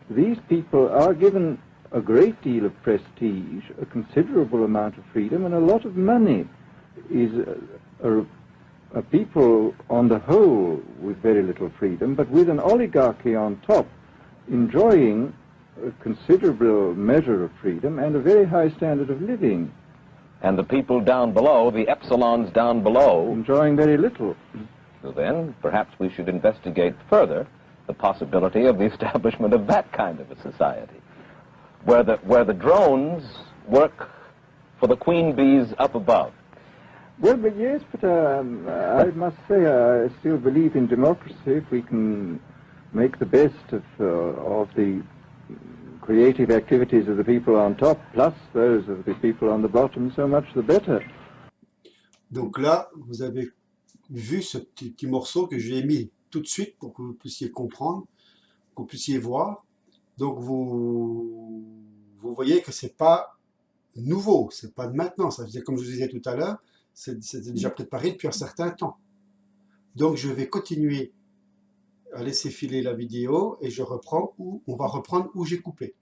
these people are given a great deal of prestige, a considerable amount of freedom, and a lot of money. Is a people on the whole with very little freedom, but with an oligarchy on top, enjoying a considerable measure of freedom and a very high standard of living. And the people down below, the epsilons down below, enjoying very little. So then, perhaps we should investigate further the possibility of the establishment of that kind of a society, where the drones work for the queen bees up above, Well, but yes, but I must say I still believe in democracy. If we can make the best of the creative activities of the people on top, plus those of the people on the bottom, so much the better. Donc là, vous avez vu ce petit morceau que j'ai mis tout de suite pour que vous puissiez comprendre, que vous puissiez voir. Donc vous voyez que c'est pas nouveau, c'est pas de maintenant. Ça faisait, comme je vous disais tout à l'heure, c'était déjà préparé depuis un certain temps. Donc je vais continuer à laisser filer la vidéo et on va reprendre où j'ai coupé.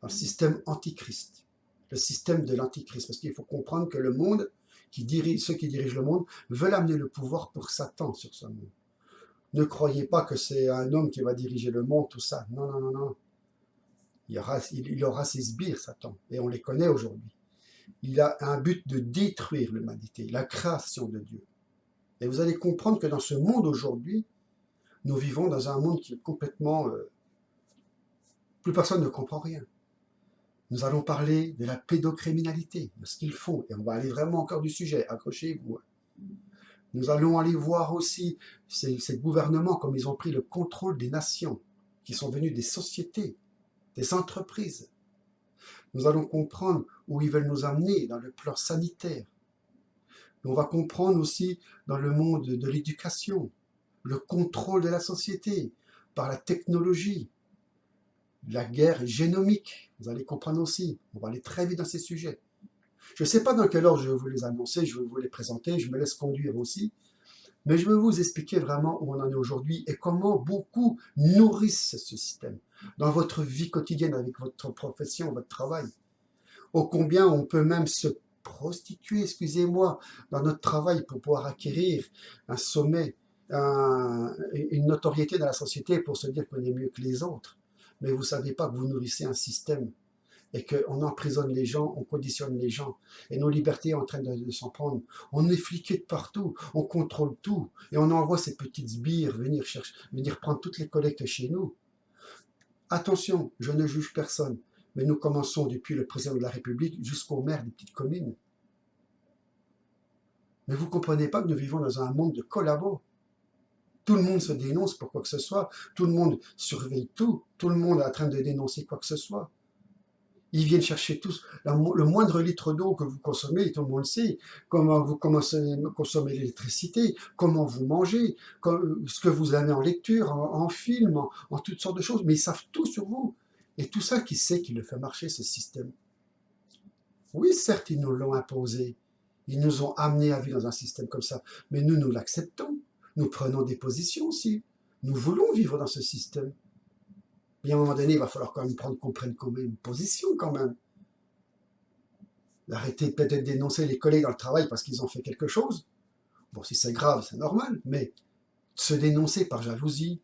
Un système antichrist, le système de l'antichrist, parce qu'il faut comprendre que le monde, ceux qui dirigent le monde, veulent amener le pouvoir pour Satan sur ce monde. Ne croyez pas que c'est un homme qui va diriger le monde, tout ça. Non, non, non, non. Il aura ses sbires, Satan, et on les connaît aujourd'hui. Il a un but de détruire l'humanité, la création de Dieu. Et vous allez comprendre que dans ce monde aujourd'hui, nous vivons dans un monde qui est complètement... plus personne ne comprend rien. Nous allons parler de la pédocriminalité, de ce qu'ils font, et on va aller vraiment encore du sujet, accrochez-vous. Nous allons aller voir aussi ces gouvernements, comme ils ont pris le contrôle des nations, qui sont venus des sociétés, des entreprises. Nous allons comprendre où ils veulent nous amener dans le plan sanitaire. On va comprendre aussi dans le monde de l'éducation, le contrôle de la société par la technologie, la guerre génomique. Vous allez comprendre aussi. On va aller très vite dans ces sujets. Je ne sais pas dans quelle ordre je vais vous les annoncer, je vais vous les présenter, je me laisse conduire aussi. Mais je vais vous expliquer vraiment où on en est aujourd'hui et comment beaucoup nourrissent ce système dans votre vie quotidienne avec votre profession, votre travail. Ô combien on peut même se prostituer, excusez-moi, dans notre travail pour pouvoir acquérir un sommet, une notoriété dans la société pour se dire qu'on est mieux que les autres. Mais vous ne savez pas que vous nourrissez un système et qu'on emprisonne les gens, on conditionne les gens, et nos libertés sont en train de s'en prendre. On est fliqué de partout, on contrôle tout, et on envoie ces petites sbires venir prendre toutes les collectes chez nous. Attention, je ne juge personne, mais nous commençons depuis le président de la République jusqu'au maire des petites communes. Mais vous ne comprenez pas que nous vivons dans un monde de collabos. Tout le monde se dénonce pour quoi que ce soit, tout le monde surveille tout, tout le monde est en train de dénoncer quoi que ce soit. Ils viennent chercher tous, le moindre litre d'eau que vous consommez, tout le monde le sait, comment vous consommez l'électricité, comment vous mangez, ce que vous avez en lecture, en film, en toutes sortes de choses, mais ils savent tout sur vous. Et tout ça, qui sait qui le fait marcher, ce système? Oui, certes, ils nous l'ont imposé, ils nous ont amenés à vivre dans un système comme ça, mais nous l'acceptons, nous prenons des positions aussi, nous voulons vivre dans ce système. Et à un moment donné, il va falloir quand même qu'on prenne quand même une position quand même. Arrêtez peut-être de dénoncer les collègues dans le travail parce qu'ils ont fait quelque chose. Bon, si c'est grave, c'est normal, mais se dénoncer par jalousie,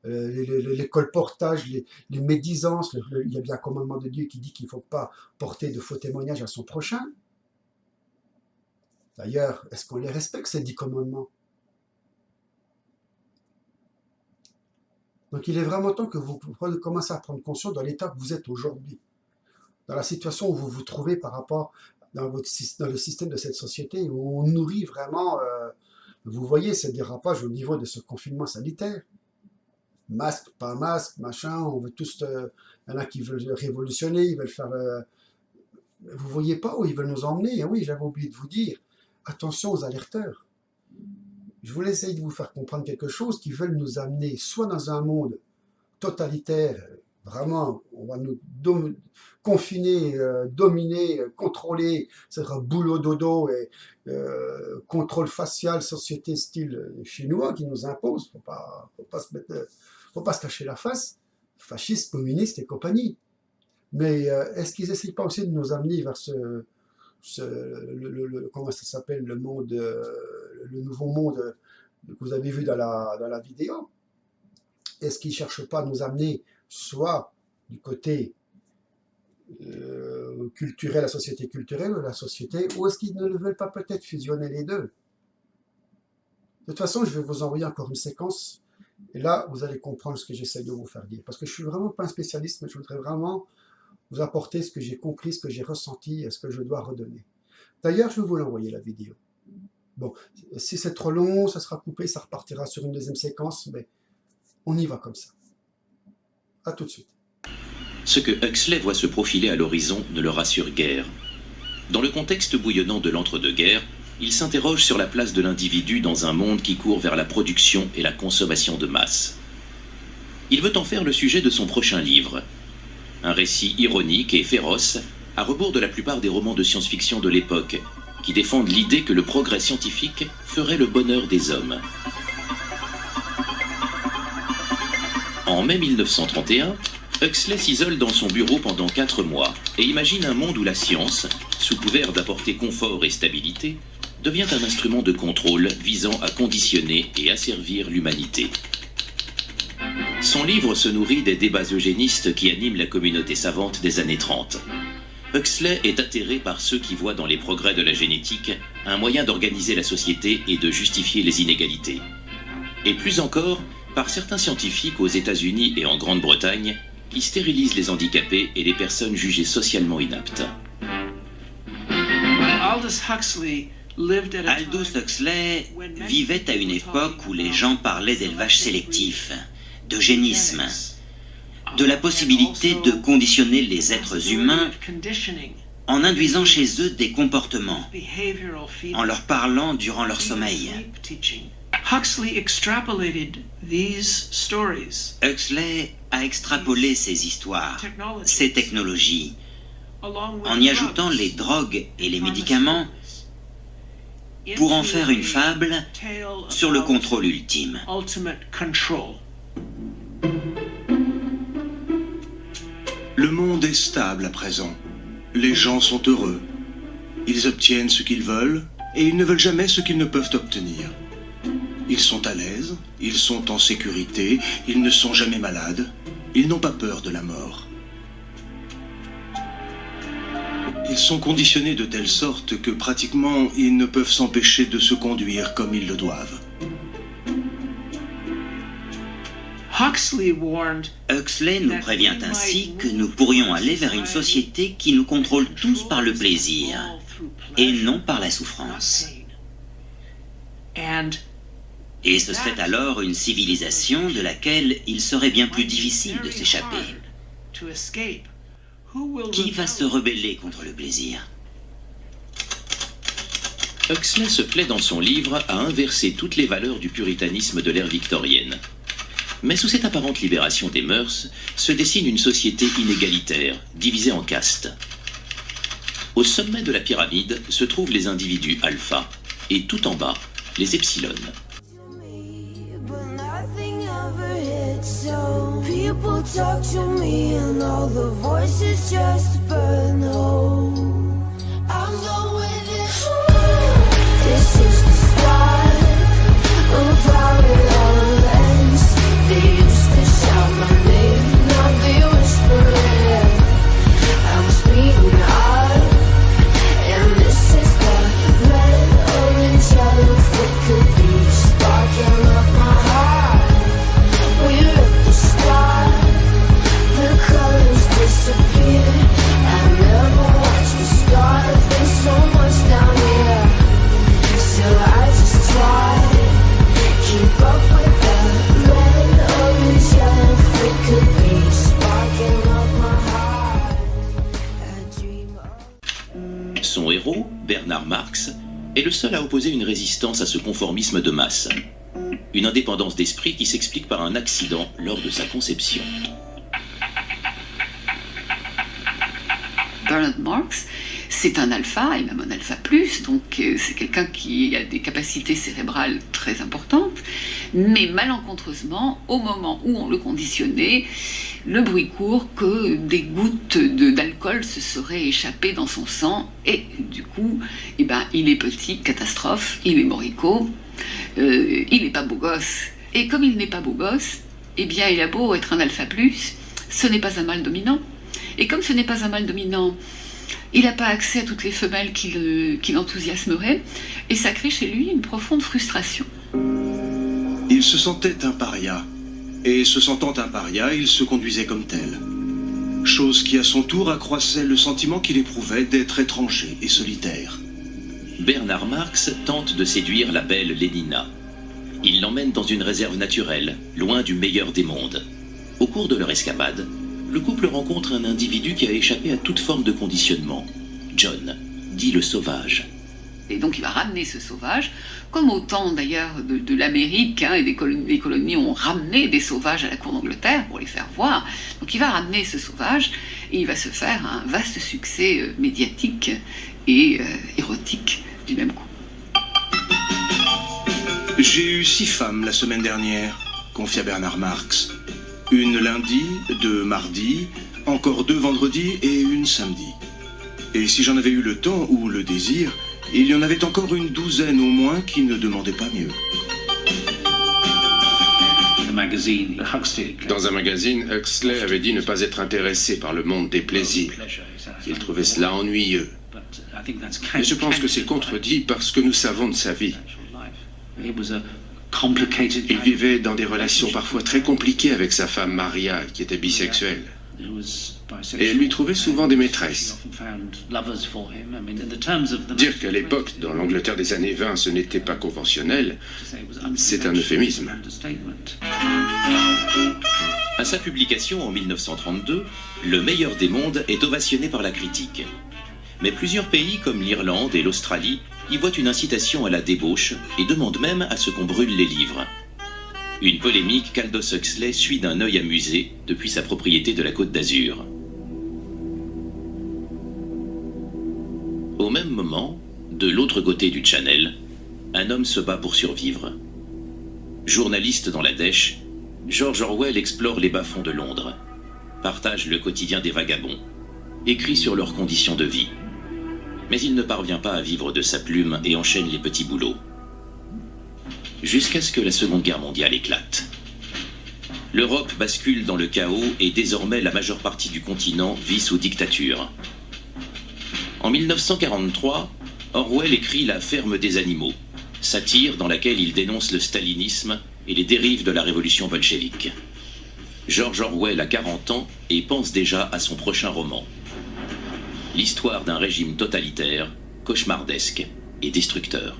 les colportages, les médisances, il y a bien un commandement de Dieu qui dit qu'il ne faut pas porter de faux témoignages à son prochain. D'ailleurs, est-ce qu'on les respecte, ces 10 commandements? Donc il est vraiment temps que vous commencez à prendre conscience dans l'état que vous êtes aujourd'hui, dans la situation où vous vous trouvez par rapport dans le système de cette société, où on nourrit vraiment, vous voyez ces dérapages au niveau de ce confinement sanitaire. Masque, pas masque, machin, on veut tous, il y en a qui veulent révolutionner, ils veulent faire... vous voyez pas où ils veulent nous emmener? Oui, j'avais oublié de vous dire, attention aux alerteurs. Je voulais essayer de vous faire comprendre quelque chose qui veulent nous amener soit dans un monde totalitaire, vraiment, on va nous confiner, dominer, contrôler, c'est-à-dire boulot dodo et contrôle facial, société style chinois qui nous impose, faut pas se cacher la face, fascistes, communistes et compagnie. Mais est-ce qu'ils n'essayent pas aussi de nous amener vers comment ça s'appelle, le monde, le nouveau monde que vous avez vu dans la vidéo? Est-ce qu'ils ne cherchent pas à nous amener soit du côté culturel, la société culturelle, ou est-ce qu'ils ne veulent pas peut-être fusionner les deux? De toute façon, je vais vous envoyer encore une séquence, et là, vous allez comprendre ce que j'essaie de vous faire dire. Parce que je ne suis vraiment pas un spécialiste, mais je voudrais vraiment vous apporter ce que j'ai compris, ce que j'ai ressenti et ce que je dois redonner. D'ailleurs, je vais vous l'envoyer la vidéo. Bon, si c'est trop long, ça sera coupé, ça repartira sur une deuxième séquence, mais on y va comme ça. À tout de suite. Ce que Huxley voit se profiler à l'horizon ne le rassure guère. Dans le contexte bouillonnant de l'entre-deux-guerres, il s'interroge sur la place de l'individu dans un monde qui court vers la production et la consommation de masse. Il veut en faire le sujet de son prochain livre. Un récit ironique et féroce, à rebours de la plupart des romans de science-fiction de l'époque, qui défendent l'idée que le progrès scientifique ferait le bonheur des hommes. En mai 1931, Huxley s'isole dans son bureau pendant 4 mois et imagine un monde où la science, sous couvert d'apporter confort et stabilité, devient un instrument de contrôle visant à conditionner et asservir l'humanité. Son livre se nourrit des débats eugénistes qui animent la communauté savante des années 30. Huxley est atterré par ceux qui voient dans les progrès de la génétique un moyen d'organiser la société et de justifier les inégalités. Et plus encore, par certains scientifiques aux États-Unis et en Grande-Bretagne qui stérilisent les handicapés et les personnes jugées socialement inaptes. Aldous Huxley vivait à une époque où les gens parlaient d'élevage sélectif, d'eugénisme, de la possibilité de conditionner les êtres humains en induisant chez eux des comportements, en leur parlant durant leur sommeil. Huxley a extrapolé ces histoires, ces technologies, en y ajoutant les drogues et les médicaments pour en faire une fable sur le contrôle ultime. Le monde est stable à présent. Les gens sont heureux. Ils obtiennent ce qu'ils veulent et ils ne veulent jamais ce qu'ils ne peuvent obtenir. Ils sont à l'aise, ils sont en sécurité, ils ne sont jamais malades, ils n'ont pas peur de la mort. Ils sont conditionnés de telle sorte que pratiquement ils ne peuvent s'empêcher de se conduire comme ils le doivent. Huxley nous prévient ainsi que nous pourrions aller vers une société qui nous contrôle tous par le plaisir et non par la souffrance. Et ce serait alors une civilisation de laquelle il serait bien plus difficile de s'échapper. Qui va se rebeller contre le plaisir? Huxley se plaît dans son livre à inverser toutes les valeurs du puritanisme de l'ère victorienne. Mais sous cette apparente libération des mœurs, se dessine une société inégalitaire, divisée en castes. Au sommet de la pyramide se trouvent les individus alpha, et tout en bas, les epsilon. People talk to me and all the voices just burn hole. I'm going this way. This is the start of how it all ends. They used to shout my name, now they whisper it. I'm speeding up, and this is the red, orange, yellow flicker beat sparking up my heart. We're at the start. The colors disappear. I never watched the stars. There's so much down here. So I just try keep up with the red, orange, yellow flicker beat sparking up my heart. I dream of... Son héros, Bernard Marx, est le seul à opposer une résistance à ce conformisme de masse. Une indépendance d'esprit qui s'explique par un accident lors de sa conception. Bernard Marx, c'est un alpha, et même un alpha plus, donc c'est quelqu'un qui a des capacités cérébrales très importantes, mais malencontreusement, au moment où on le conditionnait, le bruit court que des gouttes d'alcool se seraient échappées dans son sang, et du coup, il est petit, catastrophe, il est moricaud, il n'est pas beau gosse. Et comme il n'est pas beau gosse, il a beau être un alpha plus, ce n'est pas un mâle dominant. Et comme ce n'est pas un mâle dominant, il n'a pas accès à toutes les femelles qui l'enthousiasmeraient, et ça crée chez lui une profonde frustration. Il se sentait un paria, et se sentant un paria, il se conduisait comme tel. Chose qui à son tour accroissait le sentiment qu'il éprouvait d'être étranger et solitaire. Bernard Marx tente de séduire la belle Lénina. Il l'emmène dans une réserve naturelle, loin du meilleur des mondes. Au cours de leur escapade, le couple rencontre un individu qui a échappé à toute forme de conditionnement. John, dit le sauvage. Et donc il va ramener ce sauvage, comme au temps d'ailleurs de l'Amérique, et les colonies ont ramené des sauvages à la cour d'Angleterre pour les faire voir. Donc il va ramener ce sauvage et il va se faire un vaste succès médiatique et érotique du même coup. J'ai eu 6 femmes la semaine dernière, confia Bernard Marx. Une lundi, 2 mardi, encore 2 vendredi et une samedi. Et si j'en avais eu le temps ou le désir, il y en avait encore une douzaine au moins qui ne demandaient pas mieux. Dans un magazine, Huxley avait dit ne pas être intéressé par le monde des plaisirs. Il trouvait cela ennuyeux. Mais je pense que c'est contredit par ce que nous savons de sa vie. Il vivait dans des relations parfois très compliquées avec sa femme Maria, qui était bisexuelle. Et elle lui trouvait souvent des maîtresses. Dire qu'à l'époque, dans l'Angleterre des années 20, ce n'était pas conventionnel, c'est un euphémisme. À sa publication en 1932, Le meilleur des mondes est ovationné par la critique. Mais plusieurs pays comme l'Irlande et l'Australie y voient une incitation à la débauche et demandent même à ce qu'on brûle les livres. Une polémique qu'Aldous Huxley suit d'un œil amusé depuis sa propriété de la Côte d'Azur. Au même moment, de l'autre côté du Channel, un homme se bat pour survivre. Journaliste dans la dèche, George Orwell explore les bas-fonds de Londres, partage le quotidien des vagabonds, écrit sur leurs conditions de vie. Mais il ne parvient pas à vivre de sa plume et enchaîne les petits boulots. Jusqu'à ce que la Seconde Guerre mondiale éclate. L'Europe bascule dans le chaos et désormais la majeure partie du continent vit sous dictature. En 1943, Orwell écrit La ferme des animaux, satire dans laquelle il dénonce le stalinisme et les dérives de la révolution bolchevique. George Orwell a 40 ans et pense déjà à son prochain roman. L'histoire d'un régime totalitaire, cauchemardesque et destructeur.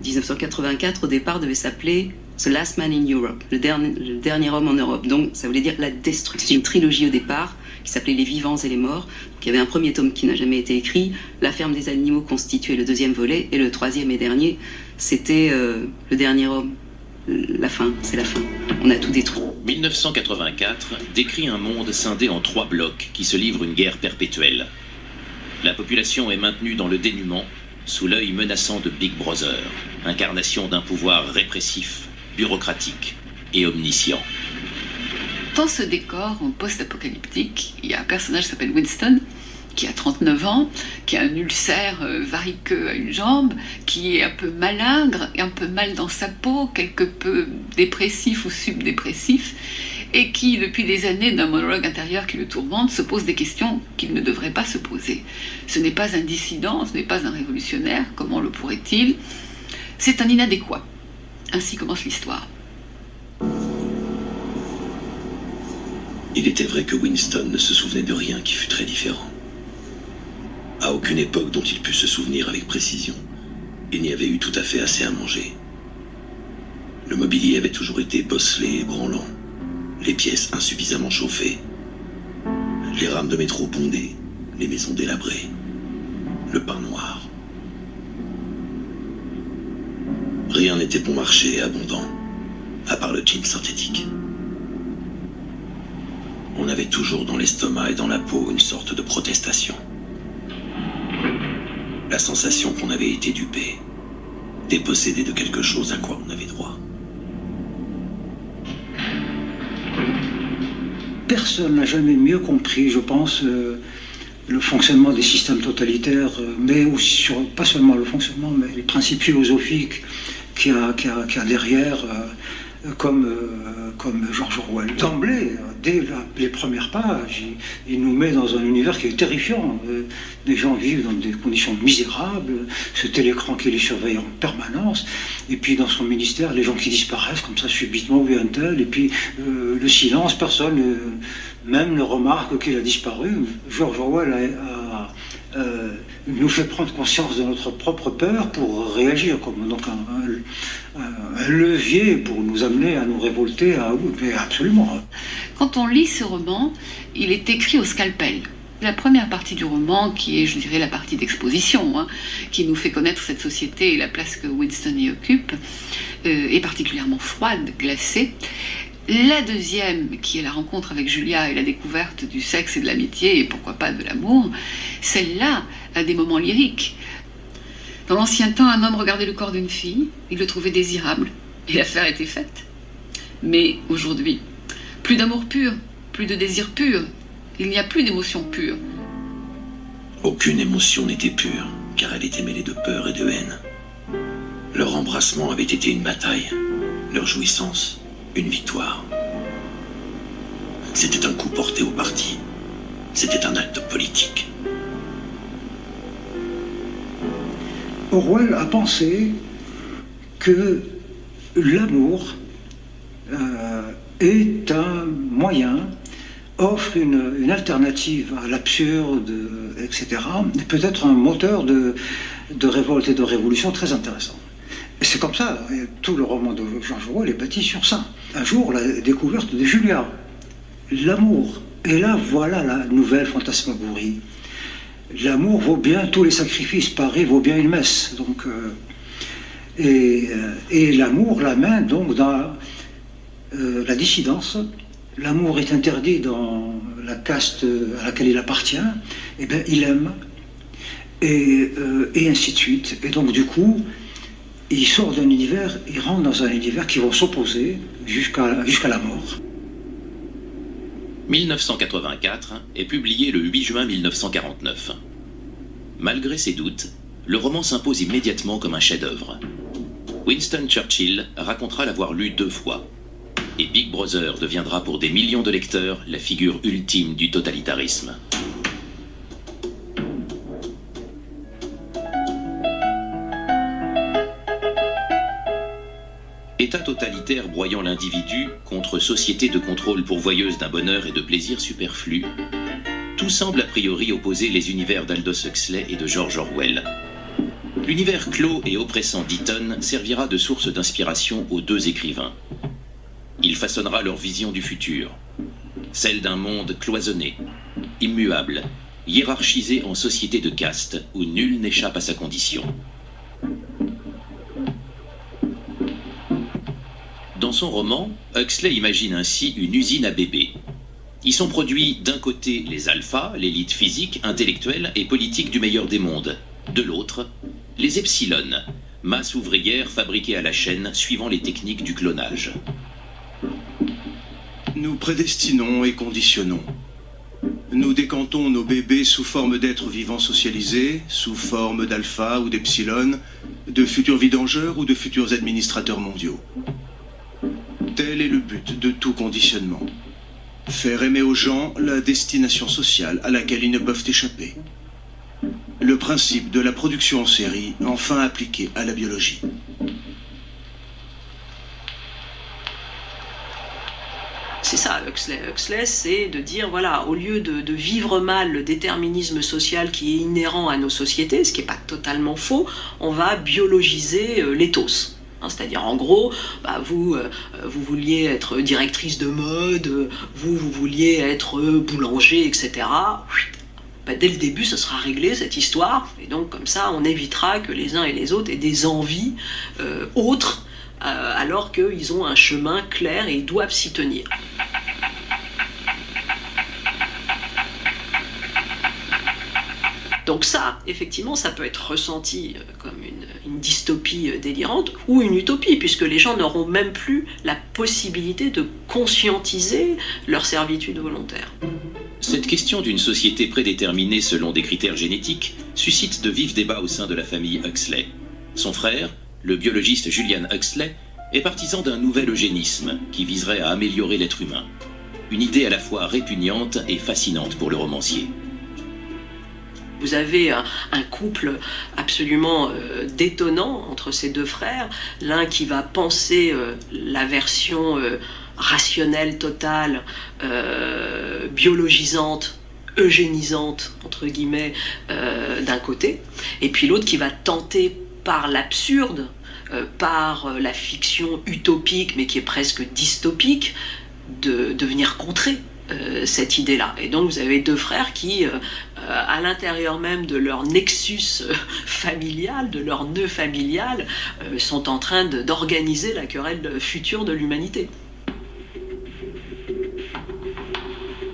1984, au départ, devait s'appeler The Last Man in Europe, le dernier homme en Europe. Donc ça voulait dire la destruction. Une trilogie au départ qui s'appelait Les vivants et les morts. Donc, il y avait un premier tome qui n'a jamais été écrit. La ferme des animaux constituait le deuxième volet. Et le troisième et dernier, c'était le dernier homme. La fin, c'est la fin. On a tout détruit. 1984 décrit un monde scindé en 3 blocs qui se livrent une guerre perpétuelle. La population est maintenue dans le dénuement, sous l'œil menaçant de Big Brother, incarnation d'un pouvoir répressif, bureaucratique et omniscient. Dans ce décor post-apocalyptique, il y a un personnage qui s'appelle Winston, qui a 39 ans, qui a un ulcère variqueux à une jambe, qui est un peu malingre, un peu mal dans sa peau, quelque peu dépressif ou subdépressif, et qui, depuis des années d'un monologue intérieur qui le tourmente, se pose des questions qu'il ne devrait pas se poser. Ce n'est pas un dissident, ce n'est pas un révolutionnaire, comment le pourrait-il? C'est un inadéquat. Ainsi commence l'histoire. Il était vrai que Winston ne se souvenait de rien qui fût très différent. À aucune époque dont il put se souvenir avec précision, il n'y avait eu tout à fait assez à manger. Le mobilier avait toujours été bosselé et branlant, les pièces insuffisamment chauffées, les rames de métro bondées, les maisons délabrées, le pain noir. Rien n'était bon marché et abondant, à part le jean synthétique. On avait toujours dans l'estomac et dans la peau une sorte de protestation. La sensation qu'on avait été dupé, dépossédé de quelque chose à quoi on avait droit. Personne n'a jamais mieux compris, je pense, le fonctionnement des systèmes totalitaires, mais aussi pas seulement le fonctionnement, mais les principes philosophiques qu'il y a derrière, comme George Orwell. D'emblée, dès les premières pages, il nous met dans un univers qui est terrifiant. Les gens vivent dans des conditions misérables, ce télécran qui les surveille en permanence, et puis dans son ministère, les gens qui disparaissent comme ça subitement, où un tel, et puis le silence, personne même ne remarque qu'il a disparu. George Orwell nous fait prendre conscience de notre propre peur pour réagir, comme donc un levier pour nous amener à nous révolter, mais absolument. Quand on lit ce roman, il est écrit au scalpel. La première partie du roman, qui est, je dirais, la partie d'exposition, qui nous fait connaître cette société et la place que Winston y occupe, est particulièrement froide, glacée. La deuxième, qui est la rencontre avec Julia et la découverte du sexe et de l'amitié, et pourquoi pas de l'amour, celle-là a des moments lyriques. Dans l'ancien temps, un homme regardait le corps d'une fille, il le trouvait désirable, et l'affaire était faite. Mais aujourd'hui, plus d'amour pur, plus de désir pur, il n'y a plus d'émotion pure. Aucune émotion n'était pure, car elle était mêlée de peur et de haine. Leur embrassement avait été une bataille, leur jouissance, une victoire. C'était un coup porté au parti. C'était un acte politique. Orwell a pensé que l'amour est un moyen, offre une alternative à l'absurde, etc., et peut-être un moteur de révolte et de révolution très intéressant. Et c'est comme ça, et tout le roman de George Orwell est bâti sur ça. Un jour, la découverte de Julia, l'amour, et là, voilà la nouvelle fantasmagorie. L'amour vaut bien tous les sacrifices, Paris vaut bien une messe. Donc, et l'amour l'amène donc dans la dissidence. L'amour est interdit dans la caste à laquelle il appartient. Et bien, il aime, et ainsi de suite. Et donc, du coup, il sort d'un univers, il rentre dans un univers qui va s'opposer jusqu'à la mort. 1984 est publié le 8 juin 1949. Malgré ses doutes, le roman s'impose immédiatement comme un chef-d'œuvre. Winston Churchill racontera l'avoir lu 2 fois. Et Big Brother deviendra pour des millions de lecteurs la figure ultime du totalitarisme. État totalitaire broyant l'individu contre société de contrôle pourvoyeuse d'un bonheur et de plaisirs superflus, tout semble a priori opposer les univers d'Aldous Huxley et de George Orwell. L'univers clos et oppressant d'Eaton servira de source d'inspiration aux 2 écrivains. Il façonnera leur vision du futur, celle d'un monde cloisonné, immuable, hiérarchisé en société de caste où nul n'échappe à sa condition. Dans son roman, Huxley imagine ainsi une usine à bébés. Y sont produits d'un côté les alphas, l'élite physique, intellectuelle et politique du meilleur des mondes, de l'autre, les epsilons, masse ouvrière fabriquée à la chaîne suivant les techniques du clonage. Nous prédestinons et conditionnons. Nous décantons nos bébés sous forme d'êtres vivants socialisés, sous forme d'alpha ou d'epsilon, de futurs vidangeurs ou de futurs administrateurs mondiaux. Tel est le but de tout conditionnement. Faire aimer aux gens la destination sociale à laquelle ils ne peuvent échapper. Le principe de la production en série, enfin appliqué à la biologie. C'est ça, Huxley. Huxley, c'est de dire, voilà, au lieu de vivre mal le déterminisme social qui est inhérent à nos sociétés, ce qui n'est pas totalement faux, on va biologiser l'éthos. C'est-à-dire, en gros, vous vouliez être directrice de mode, vous vouliez être boulanger, etc. Dès le début, ce sera réglé, cette histoire. Et donc, comme ça, on évitera que les uns et les autres aient des envies autres, alors qu'ils ont un chemin clair et ils doivent s'y tenir. Donc ça, effectivement, ça peut être ressenti comme une dystopie délirante ou une utopie, puisque les gens n'auront même plus la possibilité de conscientiser leur servitude volontaire. Cette question d'une société prédéterminée selon des critères génétiques suscite de vifs débats au sein de la famille Huxley. Son frère, le biologiste Julian Huxley, est partisan d'un nouvel eugénisme qui viserait à améliorer l'être humain. Une idée à la fois répugnante et fascinante pour le romancier. Vous avez un couple absolument détonnant entre ces 2 frères, l'un qui va penser la version rationnelle totale, biologisante, eugénisante, entre guillemets, d'un côté, et puis l'autre qui va tenter par l'absurde, par la fiction utopique, mais qui est presque dystopique, de venir contrer cette idée-là. Et donc vous avez deux frères qui, à l'intérieur même de leur nexus familial, de leur nœud familial, sont en train d'organiser la querelle future de l'humanité.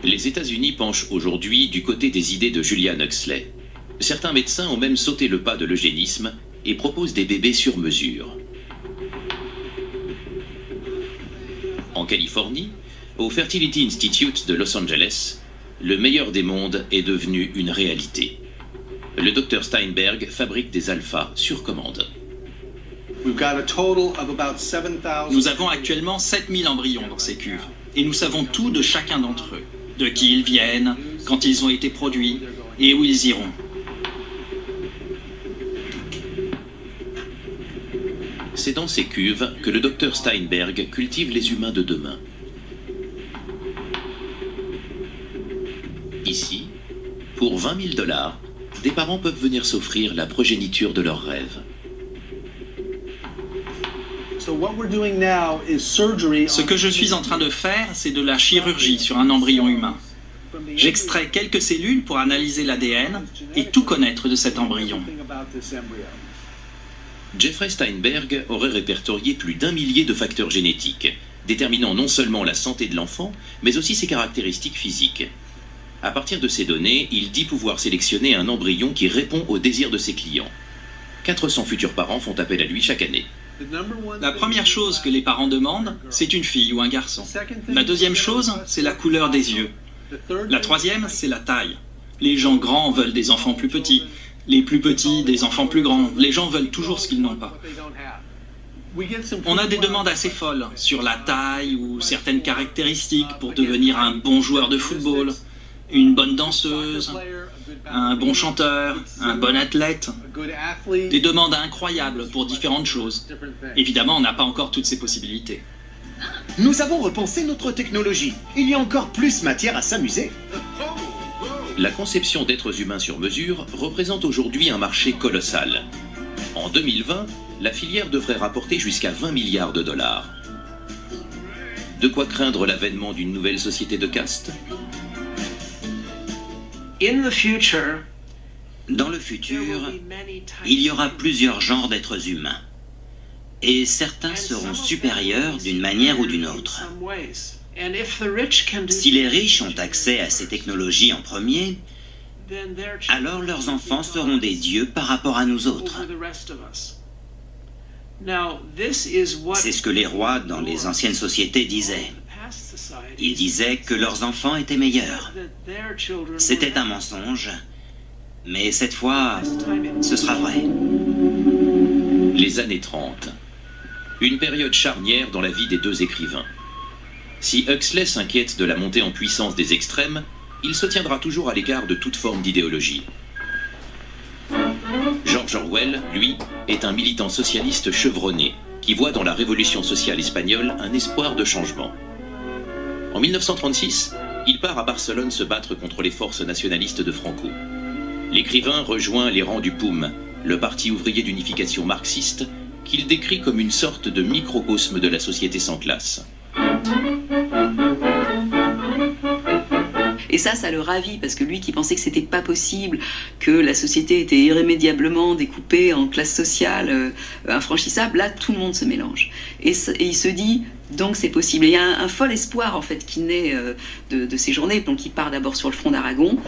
Les États-Unis penchent aujourd'hui du côté des idées de Julian Huxley. Certains médecins ont même sauté le pas de l'eugénisme et proposent des bébés sur mesure. En Californie, au Fertility Institute de Los Angeles, le meilleur des mondes est devenu une réalité. Le Dr Steinberg fabrique des alphas sur commande. Nous avons actuellement 7000 embryons dans ces cuves, et nous savons tout de chacun d'entre eux, de qui ils viennent, quand ils ont été produits, et où ils iront. C'est dans ces cuves que le Dr Steinberg cultive les humains de demain. Ici, pour 20 000 $, des parents peuvent venir s'offrir la progéniture de leurs rêves. Ce que je suis en train de faire, c'est de la chirurgie sur un embryon humain. J'extrais quelques cellules pour analyser l'ADN et tout connaître de cet embryon. Jeffrey Steinberg aurait répertorié plus d'1 millier de facteurs génétiques, déterminant non seulement la santé de l'enfant, mais aussi ses caractéristiques physiques. À partir de ces données, il dit pouvoir sélectionner un embryon qui répond aux désirs de ses clients. 400 futurs parents font appel à lui chaque année. La première chose que les parents demandent, c'est une fille ou un garçon. La deuxième chose, c'est la couleur des yeux. La troisième, c'est la taille. Les gens grands veulent des enfants plus petits. Les plus petits, des enfants plus grands. Les gens veulent toujours ce qu'ils n'ont pas. On a des demandes assez folles sur la taille ou certaines caractéristiques pour devenir un bon joueur de football, une bonne danseuse, un bon chanteur, un bon athlète. Des demandes incroyables pour différentes choses. Évidemment, on n'a pas encore toutes ces possibilités. Nous avons repensé notre technologie. Il y a encore plus matière à s'amuser. La conception d'êtres humains sur mesure représente aujourd'hui un marché colossal. En 2020, la filière devrait rapporter jusqu'à 20 milliards $. De quoi craindre l'avènement d'une nouvelle société de caste ? Dans le futur, il y aura plusieurs genres d'êtres humains. Et certains seront supérieurs d'une manière ou d'une autre. Si les riches ont accès à ces technologies en premier, alors leurs enfants seront des dieux par rapport à nous autres. C'est ce que les rois dans les anciennes sociétés disaient. Ils disaient que leurs enfants étaient meilleurs. C'était un mensonge, mais cette fois, ce sera vrai. Les années 30. Une période charnière dans la vie des deux écrivains. Si Huxley s'inquiète de la montée en puissance des extrêmes, il se tiendra toujours à l'écart de toute forme d'idéologie. George Orwell, lui, est un militant socialiste chevronné, qui voit dans la révolution sociale espagnole un espoir de changement. En 1936, il part à Barcelone se battre contre les forces nationalistes de Franco. L'écrivain rejoint les rangs du POUM, le Parti ouvrier d'unification marxiste, qu'il décrit comme une sorte de microcosme de la société sans classe. Et ça le ravit, parce que lui qui pensait que c'était pas possible, que la société était irrémédiablement découpée en classes sociales infranchissables, là tout le monde se mélange. Et il se dit, donc c'est possible. Et il y a un fol espoir en fait qui naît de ces journées, donc il part d'abord sur le front d'Aragon.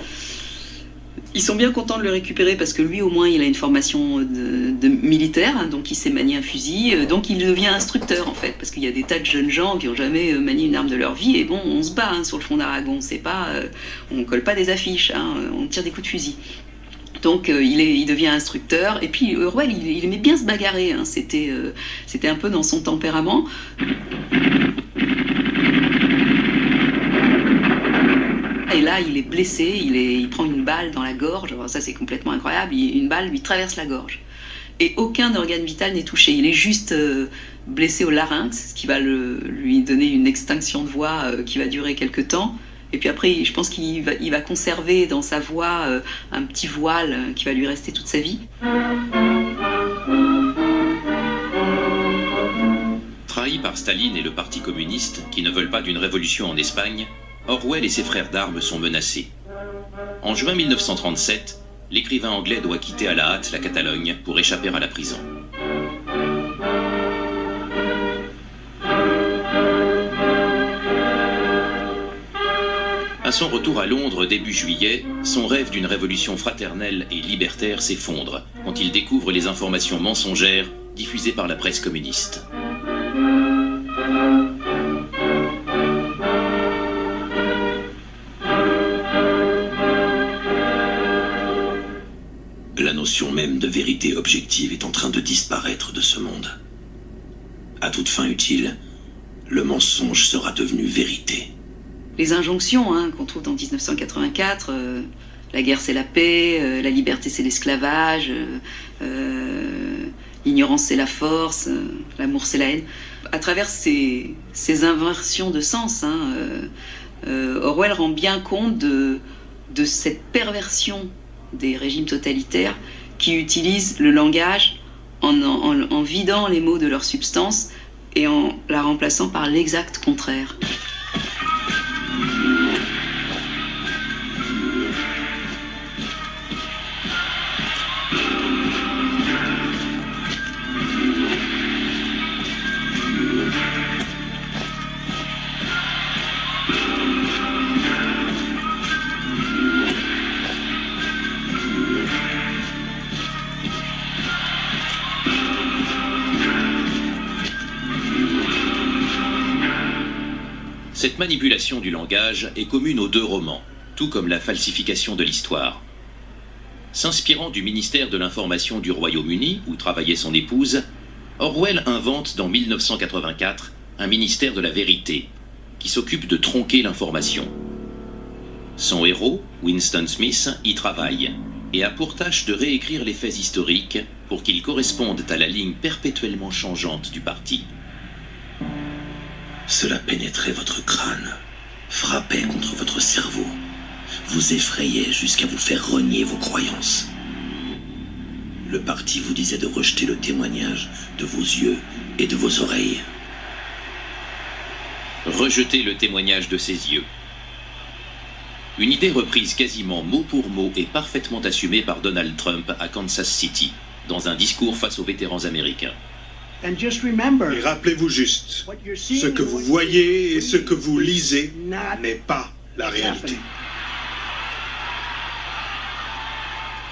Ils sont bien contents de le récupérer parce que lui au moins il a une formation de militaire, hein, donc il sait manier un fusil, donc il devient instructeur en fait, parce qu'il y a des tas de jeunes gens qui n'ont jamais manié une arme de leur vie, et bon on se bat hein, sur le front d'Aragon, c'est pas, on colle pas des affiches, hein, on tire des coups de fusil. Donc il devient instructeur, et puis Orwell il aimait bien se bagarrer, hein, c'était un peu dans son tempérament. Et là, il est blessé, il prend une balle dans la gorge, alors ça c'est complètement incroyable, une balle lui traverse la gorge. Et aucun organe vital n'est touché, il est juste blessé au larynx, ce qui va lui donner une extinction de voix qui va durer quelques temps, Et puis après, je pense qu'il va conserver dans sa voix un petit voile qui va lui rester toute sa vie. Trahi par Staline et le Parti communiste, qui ne veulent pas d'une révolution en Espagne, Orwell et ses frères d'armes sont menacés. En juin 1937, l'écrivain anglais doit quitter à la hâte la Catalogne pour échapper à la prison. À son retour à Londres début juillet, son rêve d'une révolution fraternelle et libertaire s'effondre quand il découvre les informations mensongères diffusées par la presse communiste. La notion même de vérité objective est en train de disparaître de ce monde. À toute fin utile, le mensonge sera devenu vérité. Les injonctions qu'on trouve dans 1984, la guerre c'est la paix, la liberté c'est l'esclavage, l'ignorance c'est la force, l'amour c'est la haine. À travers ces inversions de sens, Orwell rend bien compte de cette perversion des régimes totalitaires qui utilisent le langage en vidant les mots de leur substance et en la remplaçant par l'exact contraire. Cette manipulation du langage est commune aux deux romans, tout comme la falsification de l'histoire. S'inspirant du ministère de l'Information du Royaume-Uni, où travaillait son épouse, Orwell invente dans 1984 un ministère de la vérité, qui s'occupe de tronquer l'information. Son héros, Winston Smith, y travaille, et a pour tâche de réécrire les faits historiques pour qu'ils correspondent à la ligne perpétuellement changeante du parti. Cela pénétrait votre crâne, frappait contre votre cerveau, vous effrayait jusqu'à vous faire renier vos croyances. Le parti vous disait de rejeter le témoignage de vos yeux et de vos oreilles. Rejeter le témoignage de ses yeux. Une idée reprise quasiment mot pour mot et parfaitement assumée par Donald Trump à Kansas City, dans un discours face aux vétérans américains. Et rappelez-vous juste, ce que vous voyez et ce que vous lisez n'est pas la réalité.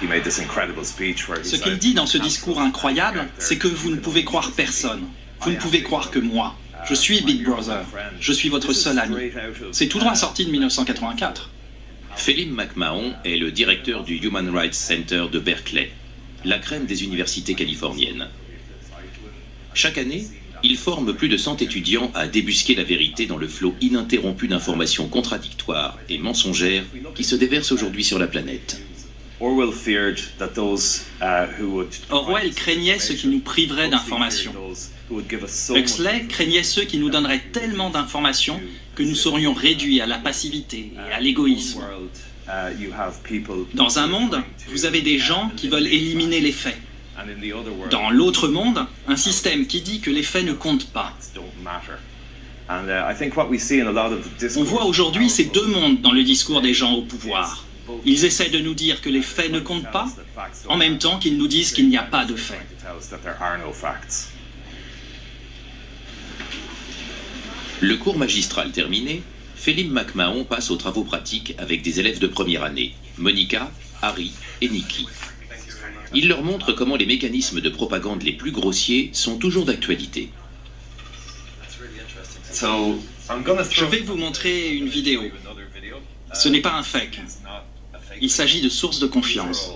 Ce qu'il dit dans ce discours incroyable, c'est que vous ne pouvez croire personne. Vous ne pouvez croire que moi. Je suis Big Brother. Je suis votre seul ami. C'est tout droit sorti de 1984. Phelim McMahon est le directeur du Human Rights Center de Berkeley, la crème des universités californiennes. Chaque année, il forme plus de 100 étudiants à débusquer la vérité dans le flot ininterrompu d'informations contradictoires et mensongères qui se déversent aujourd'hui sur la planète. Orwell craignait ceux qui nous priveraient d'informations. Huxley craignait ceux qui nous donneraient tellement d'informations que nous serions réduits à la passivité et à l'égoïsme. Dans un monde, vous avez des gens qui veulent éliminer les faits. Dans l'autre monde, un système qui dit que les faits ne comptent pas. On voit aujourd'hui ces deux mondes dans le discours des gens au pouvoir. Ils essaient de nous dire que les faits ne comptent pas, en même temps qu'ils nous disent qu'il n'y a pas de faits. Le cours magistral terminé, Phelim McMahon passe aux travaux pratiques avec des élèves de première année, Monica, Harry et Nikki. Il leur montre comment les mécanismes de propagande les plus grossiers sont toujours d'actualité. Je vais vous montrer une vidéo. Ce n'est pas un fake. Il s'agit de sources de confiance.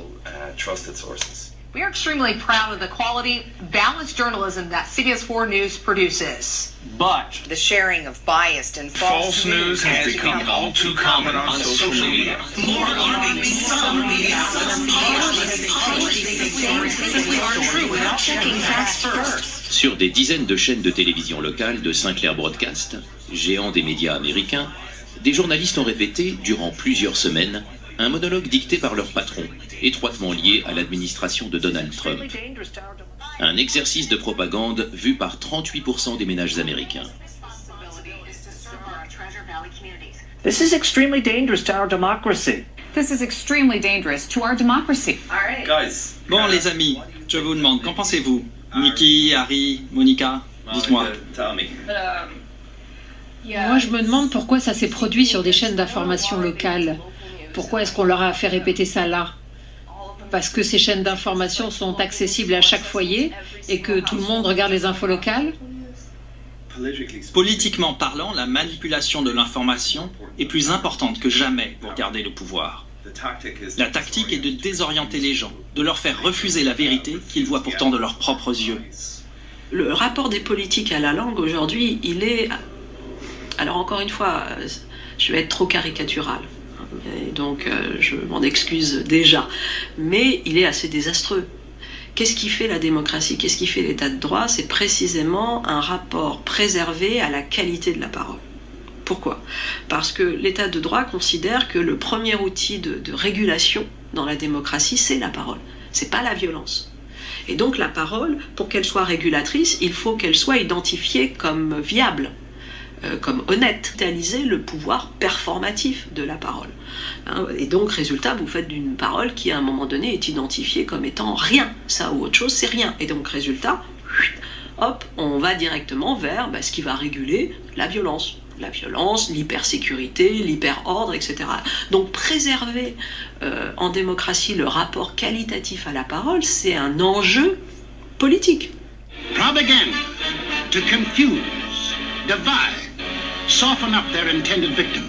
We are extremely proud of the quality, balanced journalism that CBS 4 News produces. But the sharing of biased and false news has become all too common on social media. More alarmingly, some media outlets are true without checking facts first. Sur des dizaines de chaînes de télévision locales de Sinclair Broadcast, géant des médias américains, des journalistes ont répété, durant plusieurs semaines, un monologue dicté par leur patron, étroitement lié à l'administration de Donald Trump. Un exercice de propagande vu par 38% des ménages américains. This is extremely dangerous to our democracy. This is extremely dangerous to our democracy. Guys. Bon, les amis, je vous demande, qu'en pensez-vous? Nikki, Harry, Monica, dites-moi. Moi, je me demande pourquoi ça s'est produit sur des chaînes d'information locales. Pourquoi est-ce qu'on leur a fait répéter ça là? Parce que ces chaînes d'information sont accessibles à chaque foyer et que tout le monde regarde les infos locales? Politiquement parlant, la manipulation de l'information est plus importante que jamais pour garder le pouvoir. La tactique est de désorienter les gens, de leur faire refuser la vérité qu'ils voient pourtant de leurs propres yeux. Le rapport des politiques à la langue aujourd'hui, il est... Alors encore une fois, je vais être trop caricatural, et donc je m'en excuse déjà, mais il est assez désastreux. Qu'est-ce qui fait la démocratie? Qu'est-ce qui fait l'état de droit? C'est précisément un rapport préservé à la qualité de la parole. Pourquoi? Parce que l'état de droit considère que le premier outil de régulation dans la démocratie, c'est la parole. C'est pas la violence. Et donc la parole, pour qu'elle soit régulatrice, il faut qu'elle soit identifiée comme viable, comme honnête, réaliser le pouvoir performatif de la parole. Et donc, résultat, vous faites d'une parole qui, à un moment donné, est identifiée comme étant rien. Ça ou autre chose, c'est rien. Et donc, résultat, hop, on va directement vers ce qui va réguler la violence. La violence, l'hypersécurité, l'hyperordre, etc. Donc, préserver en démocratie le rapport qualitatif à la parole, c'est un enjeu politique. Propaganda, to confuse, divide, soften up their intended victim.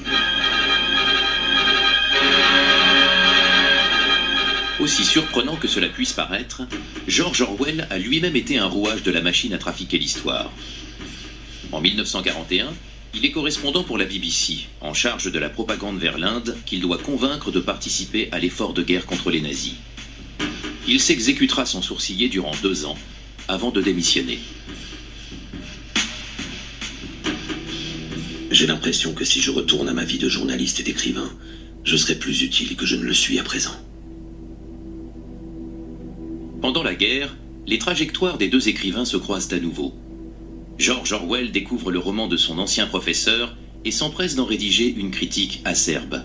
Aussi surprenant que cela puisse paraître, George Orwell a lui-même été un rouage de la machine à trafiquer l'histoire. En 1941, il est correspondant pour la BBC, en charge de la propagande vers l'Inde, qu'il doit convaincre de participer à l'effort de guerre contre les nazis. Il s'exécutera sans sourciller durant 2 ans, avant de démissionner. J'ai l'impression que si je retourne à ma vie de journaliste et d'écrivain, je serai plus utile que je ne le suis à présent. Pendant la guerre, les trajectoires des 2 écrivains se croisent à nouveau. George Orwell découvre le roman de son ancien professeur et s'empresse d'en rédiger une critique acerbe.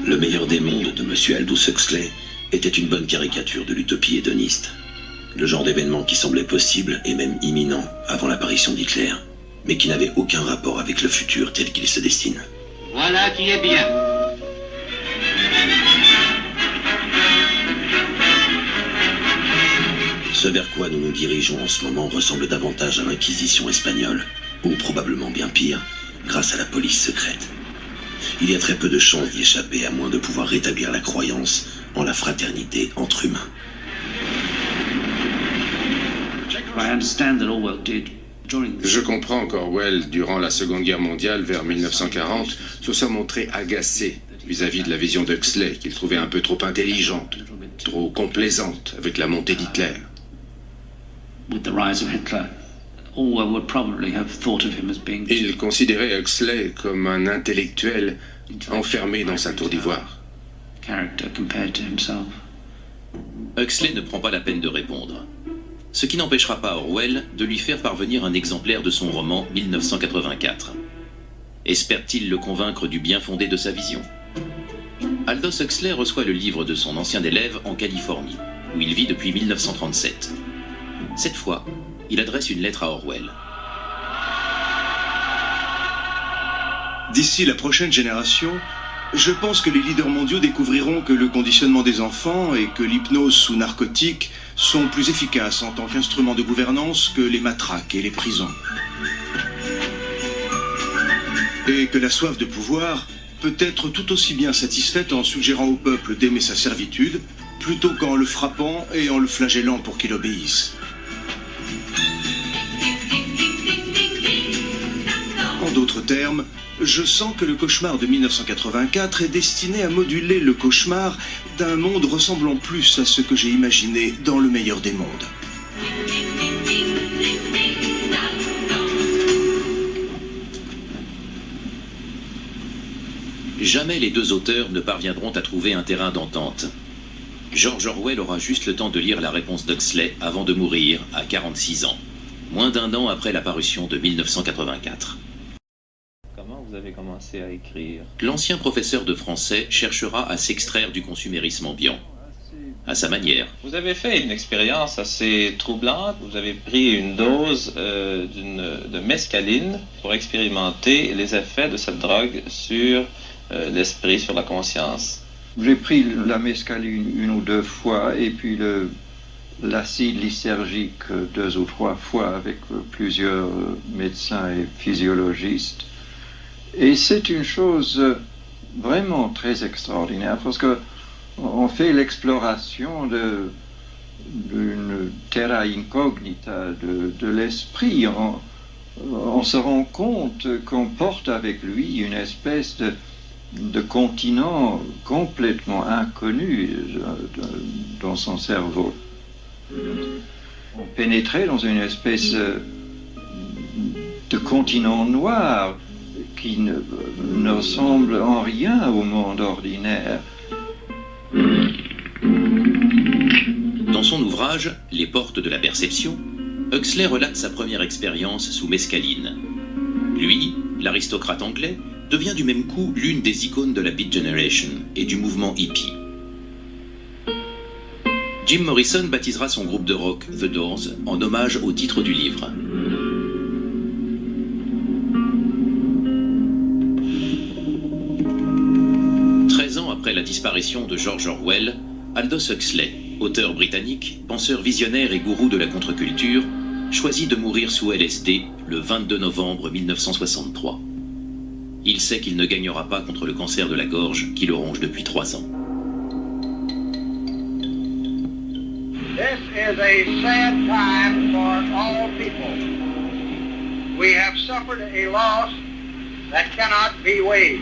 Le meilleur des mondes de M. Aldous Huxley était une bonne caricature de l'utopie hédoniste. Le genre d'événement qui semblait possible et même imminent avant l'apparition d'Hitler, mais qui n'avait aucun rapport avec le futur tel qu'il se dessine. Voilà qui est bien. Ce vers quoi nous nous dirigeons en ce moment ressemble davantage à l'Inquisition espagnole, ou probablement bien pire, grâce à la police secrète. Il y a très peu de chances d'y échapper à moins de pouvoir rétablir la croyance en la fraternité entre humains. Je comprends qu'Orwell, durant la Seconde Guerre mondiale, vers 1940, se soit montré agacé vis-à-vis de la vision d'Huxley, qu'il trouvait un peu trop intelligente, trop complaisante avec la montée d'Hitler. Il considérait Huxley comme un intellectuel enfermé dans sa tour d'ivoire. Huxley ne prend pas la peine de répondre. Ce qui n'empêchera pas Orwell de lui faire parvenir un exemplaire de son roman 1984. Espère-t-il le convaincre du bien fondé de sa vision? Aldous Huxley reçoit le livre de son ancien élève en Californie, où il vit depuis 1937. Cette fois, il adresse une lettre à Orwell. D'ici la prochaine génération, je pense que les leaders mondiaux découvriront que le conditionnement des enfants et que l'hypnose sous narcotique sont plus efficaces en tant qu'instrument de gouvernance que les matraques et les prisons. Et que la soif de pouvoir peut être tout aussi bien satisfaite en suggérant au peuple d'aimer sa servitude, plutôt qu'en le frappant et en le flagellant pour qu'il obéisse. En d'autres termes, je sens que le cauchemar de 1984 est destiné à moduler le cauchemar d'un monde ressemblant plus à ce que j'ai imaginé dans le meilleur des mondes. jamais les deux auteurs ne parviendront à trouver un terrain d'entente. George Orwell aura juste le temps de lire la réponse d'Huxley avant de mourir à 46 ans, moins d'un an après la parution de 1984. Comment vous avez commencé à écrire? L'ancien professeur de français cherchera à s'extraire du consumérisme ambiant, à sa manière. Vous avez fait une expérience assez troublante. Vous avez pris une dose de mescaline pour expérimenter les effets de cette drogue sur l'esprit, sur la conscience. J'ai pris la mescaline 1 ou 2 fois et puis l'acide lysergique 2 ou 3 fois avec plusieurs médecins et physiologistes. Et c'est une chose vraiment très extraordinaire parce que on fait l'exploration d'une terra incognita de l'esprit. On se rend compte qu'on porte avec lui une espèce de continent complètement inconnu dans son cerveau. On pénétrait dans une espèce de continent noir qui ne ressemble en rien au monde ordinaire. Dans son ouvrage « Les portes de la perception », Huxley relate sa première expérience sous mescaline. Lui, l'aristocrate anglais, devient du même coup l'une des icônes de la Beat Generation et du mouvement hippie. Jim Morrison baptisera son groupe de rock The Doors en hommage au titre du livre. Après la disparition de George Orwell, Aldous Huxley, auteur britannique, penseur visionnaire et gourou de la contre-culture, choisit de mourir sous LSD le 22 novembre 1963. Il sait qu'il ne gagnera pas contre le cancer de la gorge qui le ronge depuis 3 ans. This is a sad time for all people. We have suffered a loss that cannot be weighed.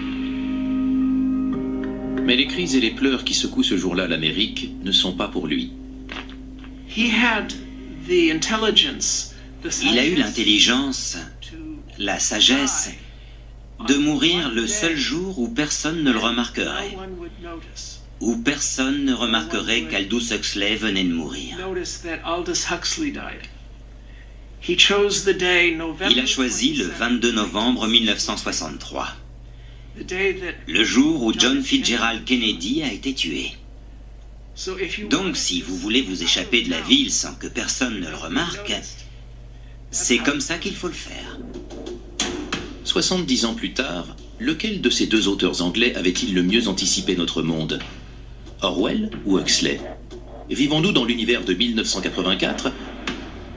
Mais les cris et les pleurs qui secouent ce jour-là l'Amérique ne sont pas pour lui. Il a eu l'intelligence, la sagesse, de mourir le seul jour où personne ne le remarquerait. Où personne ne remarquerait qu'Aldous Huxley venait de mourir. Il a choisi le 22 novembre 1963. Le jour où John Fitzgerald Kennedy a été tué. Donc, si vous voulez vous échapper de la ville sans que personne ne le remarque, c'est comme ça qu'il faut le faire. 70 ans plus tard, lequel de ces deux auteurs anglais avait-il le mieux anticipé notre monde? Orwell ou Huxley? Vivons-nous dans l'univers de 1984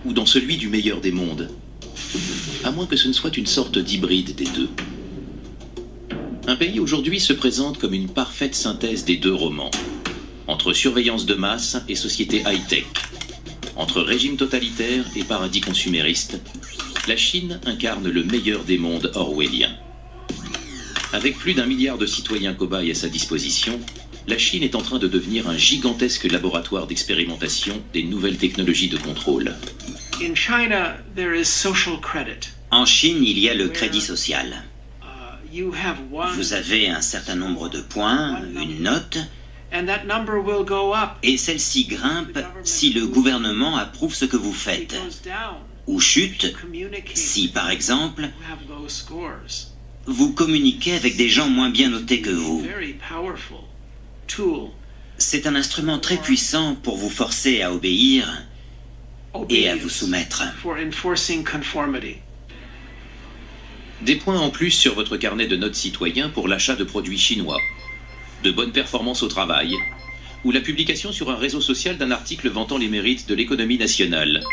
ou dans celui du meilleur des mondes? À moins que ce ne soit une sorte d'hybride des deux. Un pays aujourd'hui se présente comme une parfaite synthèse des deux romans, entre surveillance de masse et société high-tech, entre régime totalitaire et paradis consumériste. La Chine incarne le meilleur des mondes orwelliens. Avec plus d'1 milliard de citoyens cobayes à sa disposition, la Chine est en train de devenir un gigantesque laboratoire d'expérimentation des nouvelles technologies de contrôle. En Chine, il y a le crédit social. Vous avez un certain nombre de points, une note, et celle-ci grimpe si le gouvernement approuve ce que vous faites, ou chute si, par exemple, vous communiquez avec des gens moins bien notés que vous. C'est un instrument très puissant pour vous forcer à obéir et à vous soumettre. Des points en plus sur votre carnet de notes citoyen pour l'achat de produits chinois, de bonnes performances au travail, ou la publication sur un réseau social d'un article vantant les mérites de l'économie nationale.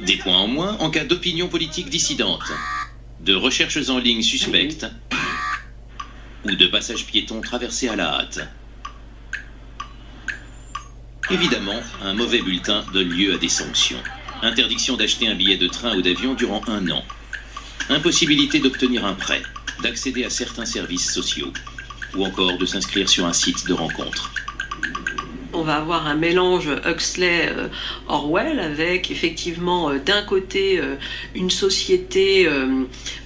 Des points en moins en cas d'opinion politique dissidente, de recherches en ligne suspectes, ou de passages piétons traversés à la hâte. Évidemment, un mauvais bulletin donne lieu à des sanctions. Interdiction d'acheter un billet de train ou d'avion durant 1 an. Impossibilité d'obtenir un prêt, d'accéder à certains services sociaux, ou encore de s'inscrire sur un site de rencontre. On va avoir un mélange Huxley-Orwell avec effectivement d'un côté une société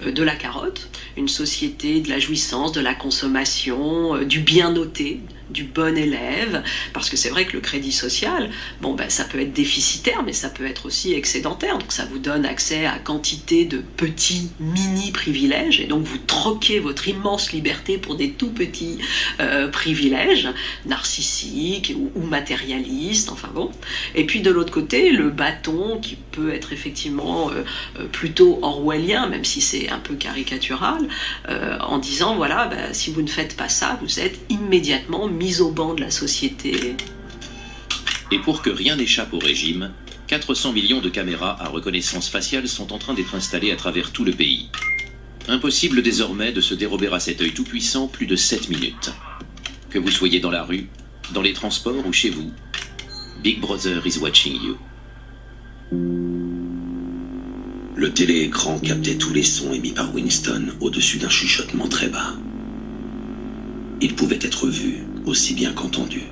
de la carotte, une société de la jouissance, de la consommation, du bien noté, du bon élève, parce que c'est vrai que le crédit social, bon ben ça peut être déficitaire, mais ça peut être aussi excédentaire, donc ça vous donne accès à quantité de petits mini privilèges, et donc vous troquez votre immense liberté pour des tout petits privilèges, narcissiques ou matérialistes, enfin bon. Et puis de l'autre côté, le bâton qui peut être effectivement plutôt orwellien, même si c'est un peu caricatural, en disant voilà, ben, si vous ne faites pas ça, vous êtes immédiatement mis au banc de la société. Et pour que rien n'échappe au régime, 400 millions de caméras à reconnaissance faciale sont en train d'être installées à travers tout le pays. Impossible désormais de se dérober à cet œil tout-puissant plus de 7 minutes. Que vous soyez dans la rue, dans les transports ou chez vous, Big Brother is watching you. Le téléécran captait tous les sons émis par Winston au-dessus d'un chuchotement très bas. Il pouvait être vu aussi bien qu'entendu.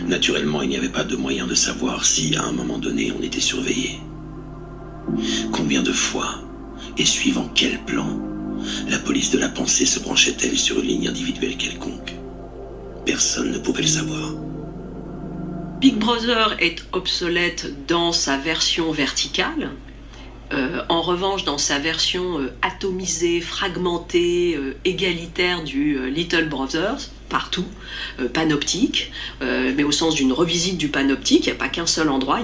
Naturellement, il n'y avait pas de moyen de savoir si, à un moment donné, on était surveillé. Combien de fois, et suivant quel plan, la police de la pensée se branchait-elle sur une ligne individuelle quelconque? Personne ne pouvait le savoir. Big Brother est obsolète dans sa version verticale. En revanche, dans sa version atomisée, fragmentée, égalitaire du Little Brothers, partout, panoptique, mais au sens d'une revisite du panoptique, il n'y a pas qu'un seul endroit,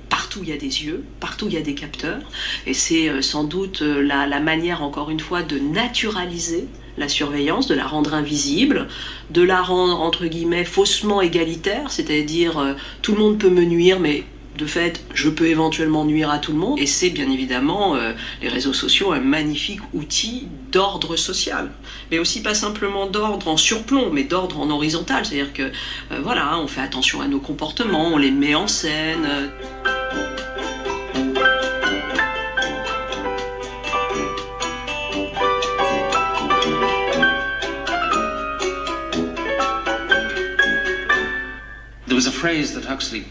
partout il y a des yeux, partout il y a des capteurs, et c'est sans doute la manière, encore une fois, de naturaliser la surveillance, de la rendre invisible, de la rendre, entre guillemets, faussement égalitaire, c'est-à-dire tout le monde peut me nuire, mais de fait, je peux éventuellement nuire à tout le monde, et c'est bien évidemment les réseaux sociaux un magnifique outil d'ordre social, mais aussi pas simplement d'ordre en surplomb, mais d'ordre en horizontal, c'est-à-dire que voilà, on fait attention à nos comportements, on les met en scène. There was a phrase that Huxley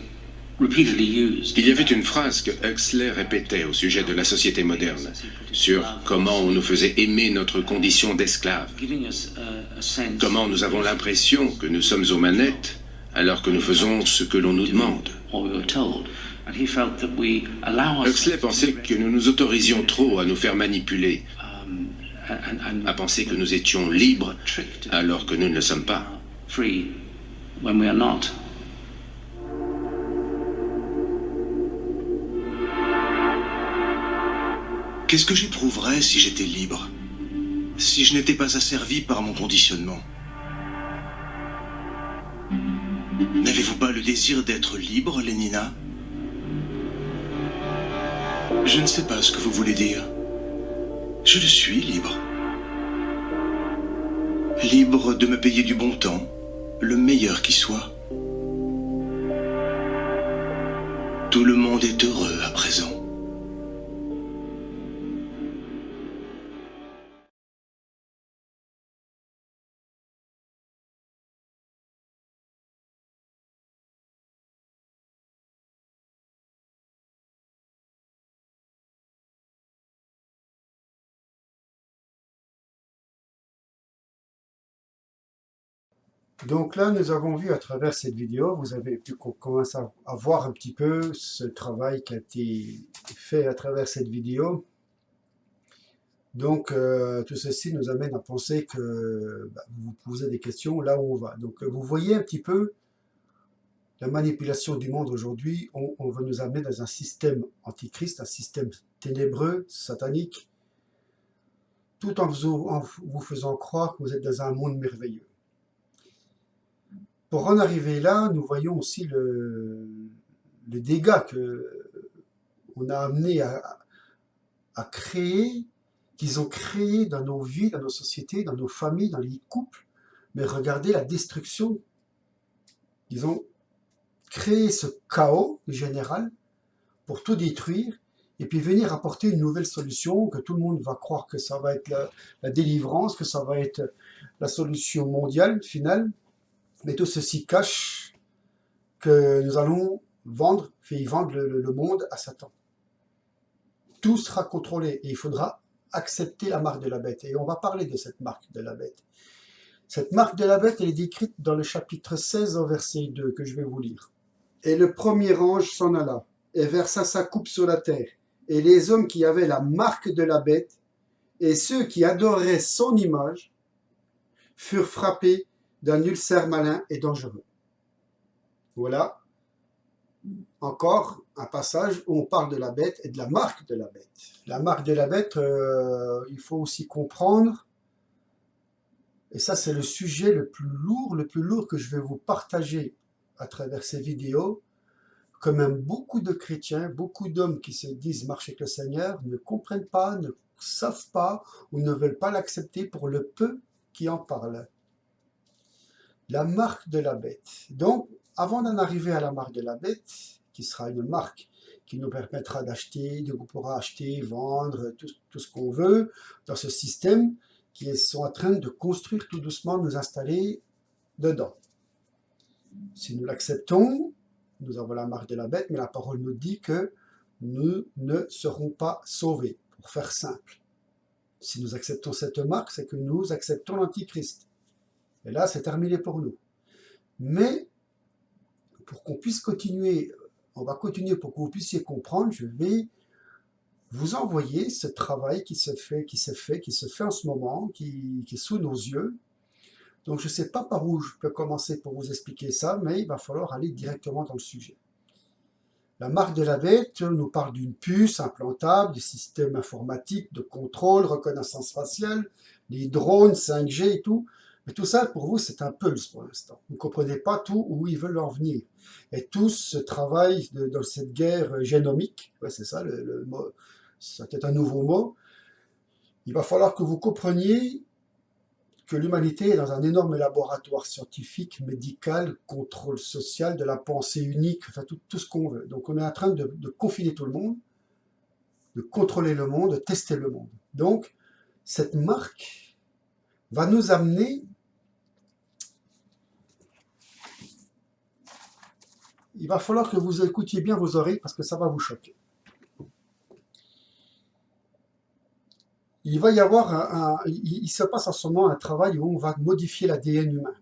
Il y avait une phrase que Huxley répétait au sujet de la société moderne, sur comment on nous faisait aimer notre condition d'esclave, comment nous avons l'impression que nous sommes aux manettes alors que nous faisons ce que l'on nous demande. Huxley pensait que nous nous autorisions trop à nous faire manipuler, à penser que nous étions libres alors que nous ne le sommes pas. Qu'est-ce que j'éprouverais si j'étais libre? Si je n'étais pas asservi par mon conditionnement? N'avez-vous pas le désir d'être libre, Lénina? Je ne sais pas ce que vous voulez dire. Je le suis libre. Libre de me payer du bon temps, le meilleur qui soit. Tout le monde est heureux à présent. Donc là, nous avons vu à travers cette vidéo, vous avez pu commencer à voir un petit peu ce travail qui a été fait à travers cette vidéo. Donc, tout ceci nous amène à penser que vous vous posez des questions là où on va. Donc, vous voyez un petit peu la manipulation du monde aujourd'hui. On veut nous amener dans un système antichrist, un système ténébreux, satanique, tout en vous faisant croire que vous êtes dans un monde merveilleux. Pour en arriver là, nous voyons aussi le dégât qu'on a amené à créer, qu'ils ont créé dans nos vies, dans nos sociétés, dans nos familles, dans les couples. Mais regardez la destruction. Ils ont créé ce chaos général pour tout détruire et puis venir apporter une nouvelle solution que tout le monde va croire que ça va être la délivrance, que ça va être la solution mondiale finale. Mais tout ceci cache que nous allons vendre le monde à Satan. Tout sera contrôlé et il faudra accepter la marque de la bête. Et on va parler de cette marque de la bête. Cette marque de la bête, elle est décrite dans le chapitre 16 au verset 2 que je vais vous lire. Et le premier ange s'en alla et versa sa coupe sur la terre. Et les hommes qui avaient la marque de la bête et ceux qui adoraient son image furent frappés d'un ulcère malin et dangereux. Voilà encore un passage où on parle de la bête et de la marque de la bête. La marque de la bête, il faut aussi comprendre, et ça c'est le sujet le plus lourd que je vais vous partager à travers ces vidéos, que même beaucoup de chrétiens, beaucoup d'hommes qui se disent marcher avec le Seigneur ne comprennent pas, ne savent pas ou ne veulent pas l'accepter pour le peu qui en parlent. La marque de la bête. Donc, avant d'en arriver à la marque de la bête, qui sera une marque qui nous permettra d'acheter, on pourra acheter, vendre, tout ce qu'on veut dans ce système qui sont en train de construire tout doucement, nous installer dedans. Si nous l'acceptons, nous avons la marque de la bête, mais la parole nous dit que nous ne serons pas sauvés, pour faire simple. Si nous acceptons cette marque, c'est que nous acceptons l'Antichrist. Et là, c'est terminé pour nous. Mais, pour qu'on puisse continuer, on va continuer pour que vous puissiez comprendre, je vais vous envoyer ce travail qui se fait en ce moment, qui est sous nos yeux. Donc, je ne sais pas par où je peux commencer pour vous expliquer ça, mais il va falloir aller directement dans le sujet. La marque de la bête nous parle d'une puce implantable, des systèmes informatiques de contrôle, reconnaissance faciale, les drones, 5G et tout. Mais tout ça, pour vous, c'est un pulse pour l'instant. Vous ne comprenez pas tout où ils veulent en venir. Et tout ce travail dans cette guerre génomique, ouais, c'est ça le mot, c'est peut-être un nouveau mot, il va falloir que vous compreniez que l'humanité est dans un énorme laboratoire scientifique, médical, contrôle social, de la pensée unique, enfin tout ce qu'on veut. Donc on est en train de confiner tout le monde, de contrôler le monde, de tester le monde. Donc cette marque va nous amener il va falloir que vous écoutiez bien vos oreilles parce que ça va vous choquer. Il va y avoir il se passe en ce moment un travail où on va modifier l'ADN humain.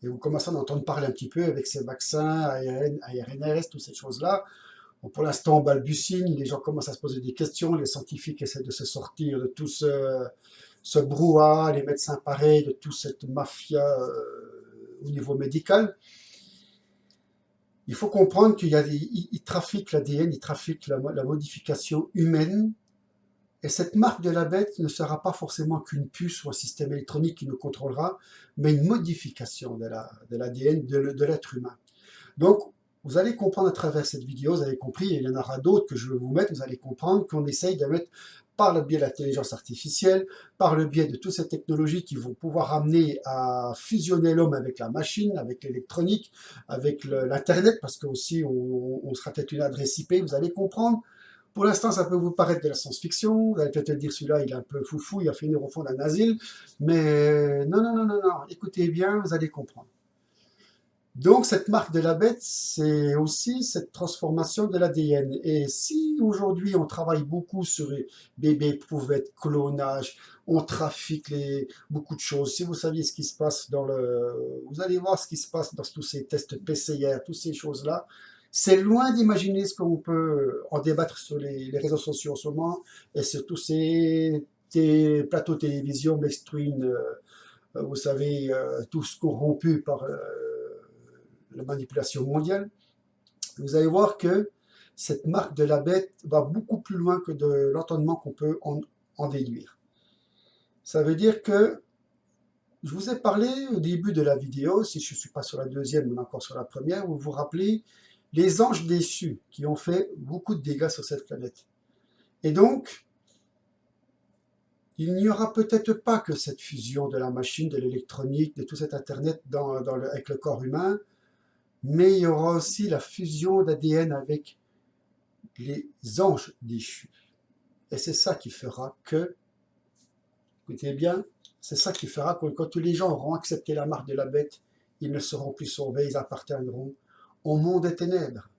Et vous commencez à en entendre parler un petit peu avec ces vaccins, ARNRS, toutes ces choses-là. Bon, pour l'instant, on balbutie, les gens commencent à se poser des questions, les scientifiques essaient de se sortir de tout ce brouhaha, les médecins pareils, de toute cette mafia au niveau médical. Il faut comprendre qu'ils trafiquent l'ADN, ils trafiquent la modification humaine. Et cette marque de la bête ne sera pas forcément qu'une puce ou un système électronique qui nous contrôlera, mais une modification de l'ADN de l'être humain. Donc, vous allez comprendre à travers cette vidéo, vous avez compris, et il y en aura d'autres que je vais vous mettre, vous allez comprendre qu'on essaye de mettre par le biais de l'intelligence artificielle, par le biais de toutes ces technologies qui vont pouvoir amener à fusionner l'homme avec la machine, avec l'électronique, avec l'Internet, parce que aussi on sera peut-être une adresse IP, vous allez comprendre. Pour l'instant, ça peut vous paraître de la science-fiction, vous allez peut-être dire celui-là, il est un peu foufou, il a finir au fond d'un asile, mais non, écoutez bien, vous allez comprendre. Donc, cette marque de la bête, c'est aussi cette transformation de l'ADN. Et si aujourd'hui, on travaille beaucoup sur les bébés, prouvettes, clonage, on trafique beaucoup de choses, si vous saviez ce qui se passe vous allez voir ce qui se passe dans tous ces tests PCR, toutes ces choses-là, c'est loin d'imaginer ce qu'on peut en débattre sur les réseaux sociaux en ce moment, et sur tous ces plateaux de télévision, mainstream, vous savez, tous corrompus par la manipulation mondiale. Vous allez voir que cette marque de la bête va beaucoup plus loin que de l'entendement qu'on peut en déduire. Ça veut dire que je vous ai parlé au début de la vidéo, si je ne suis pas sur la deuxième, mais encore sur la première, vous vous rappelez les anges déchus qui ont fait beaucoup de dégâts sur cette planète. Et donc, il n'y aura peut-être pas que cette fusion de la machine, de l'électronique, de tout cet Internet avec le corps humain, mais il y aura aussi la fusion d'ADN avec les anges déchus. Et c'est ça qui fera que, écoutez bien, c'est ça qui fera que quand les gens auront accepté la marque de la bête, ils ne seront plus sauvés, ils appartiendront au monde des ténèbres.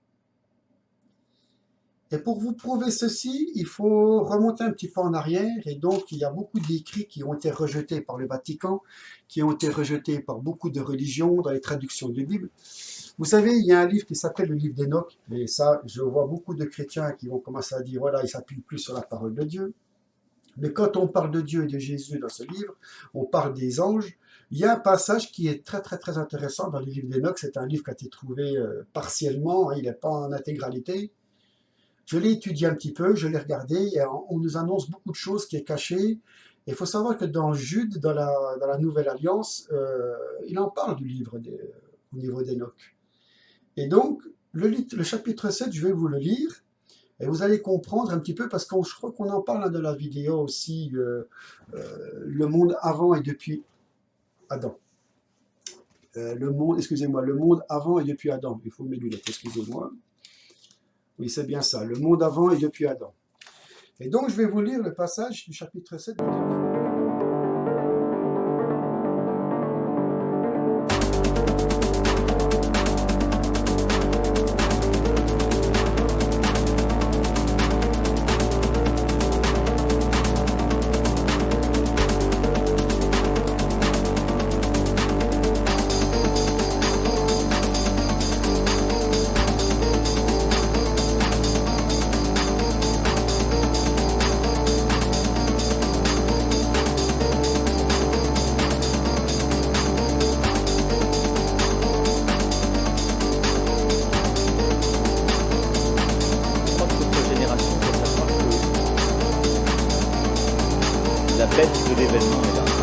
Et pour vous prouver ceci, il faut remonter un petit peu en arrière, et donc il y a beaucoup d'écrits qui ont été rejetés par le Vatican, qui ont été rejetés par beaucoup de religions dans les traductions de Bible. Vous savez, il y a un livre qui s'appelle le livre d'Enoch, et ça, je vois beaucoup de chrétiens qui vont commencer à dire, voilà, ils s'appuient plus sur la parole de Dieu. Mais quand on parle de Dieu et de Jésus dans ce livre, on parle des anges. Il y a un passage qui est très très très intéressant dans le livre d'Enoch. C'est un livre qui a été trouvé partiellement, hein, il n'est pas en intégralité. Je l'ai étudié un petit peu, je l'ai regardé, et on nous annonce beaucoup de choses qui est cachées. Il faut savoir que dans Jude, dans la Nouvelle Alliance, il en parle du livre au niveau d'Enoch. Et donc, le chapitre 7, je vais vous le lire, et vous allez comprendre un petit peu, parce que je crois qu'on en parle dans la vidéo aussi, le monde avant et depuis Adam. Le monde avant et depuis Adam. Il faut mes lunettes, excusez-moi. Oui, c'est bien ça, le monde avant et depuis Adam. Et donc, je vais vous lire le passage du chapitre 7. La bête de l'événement est là.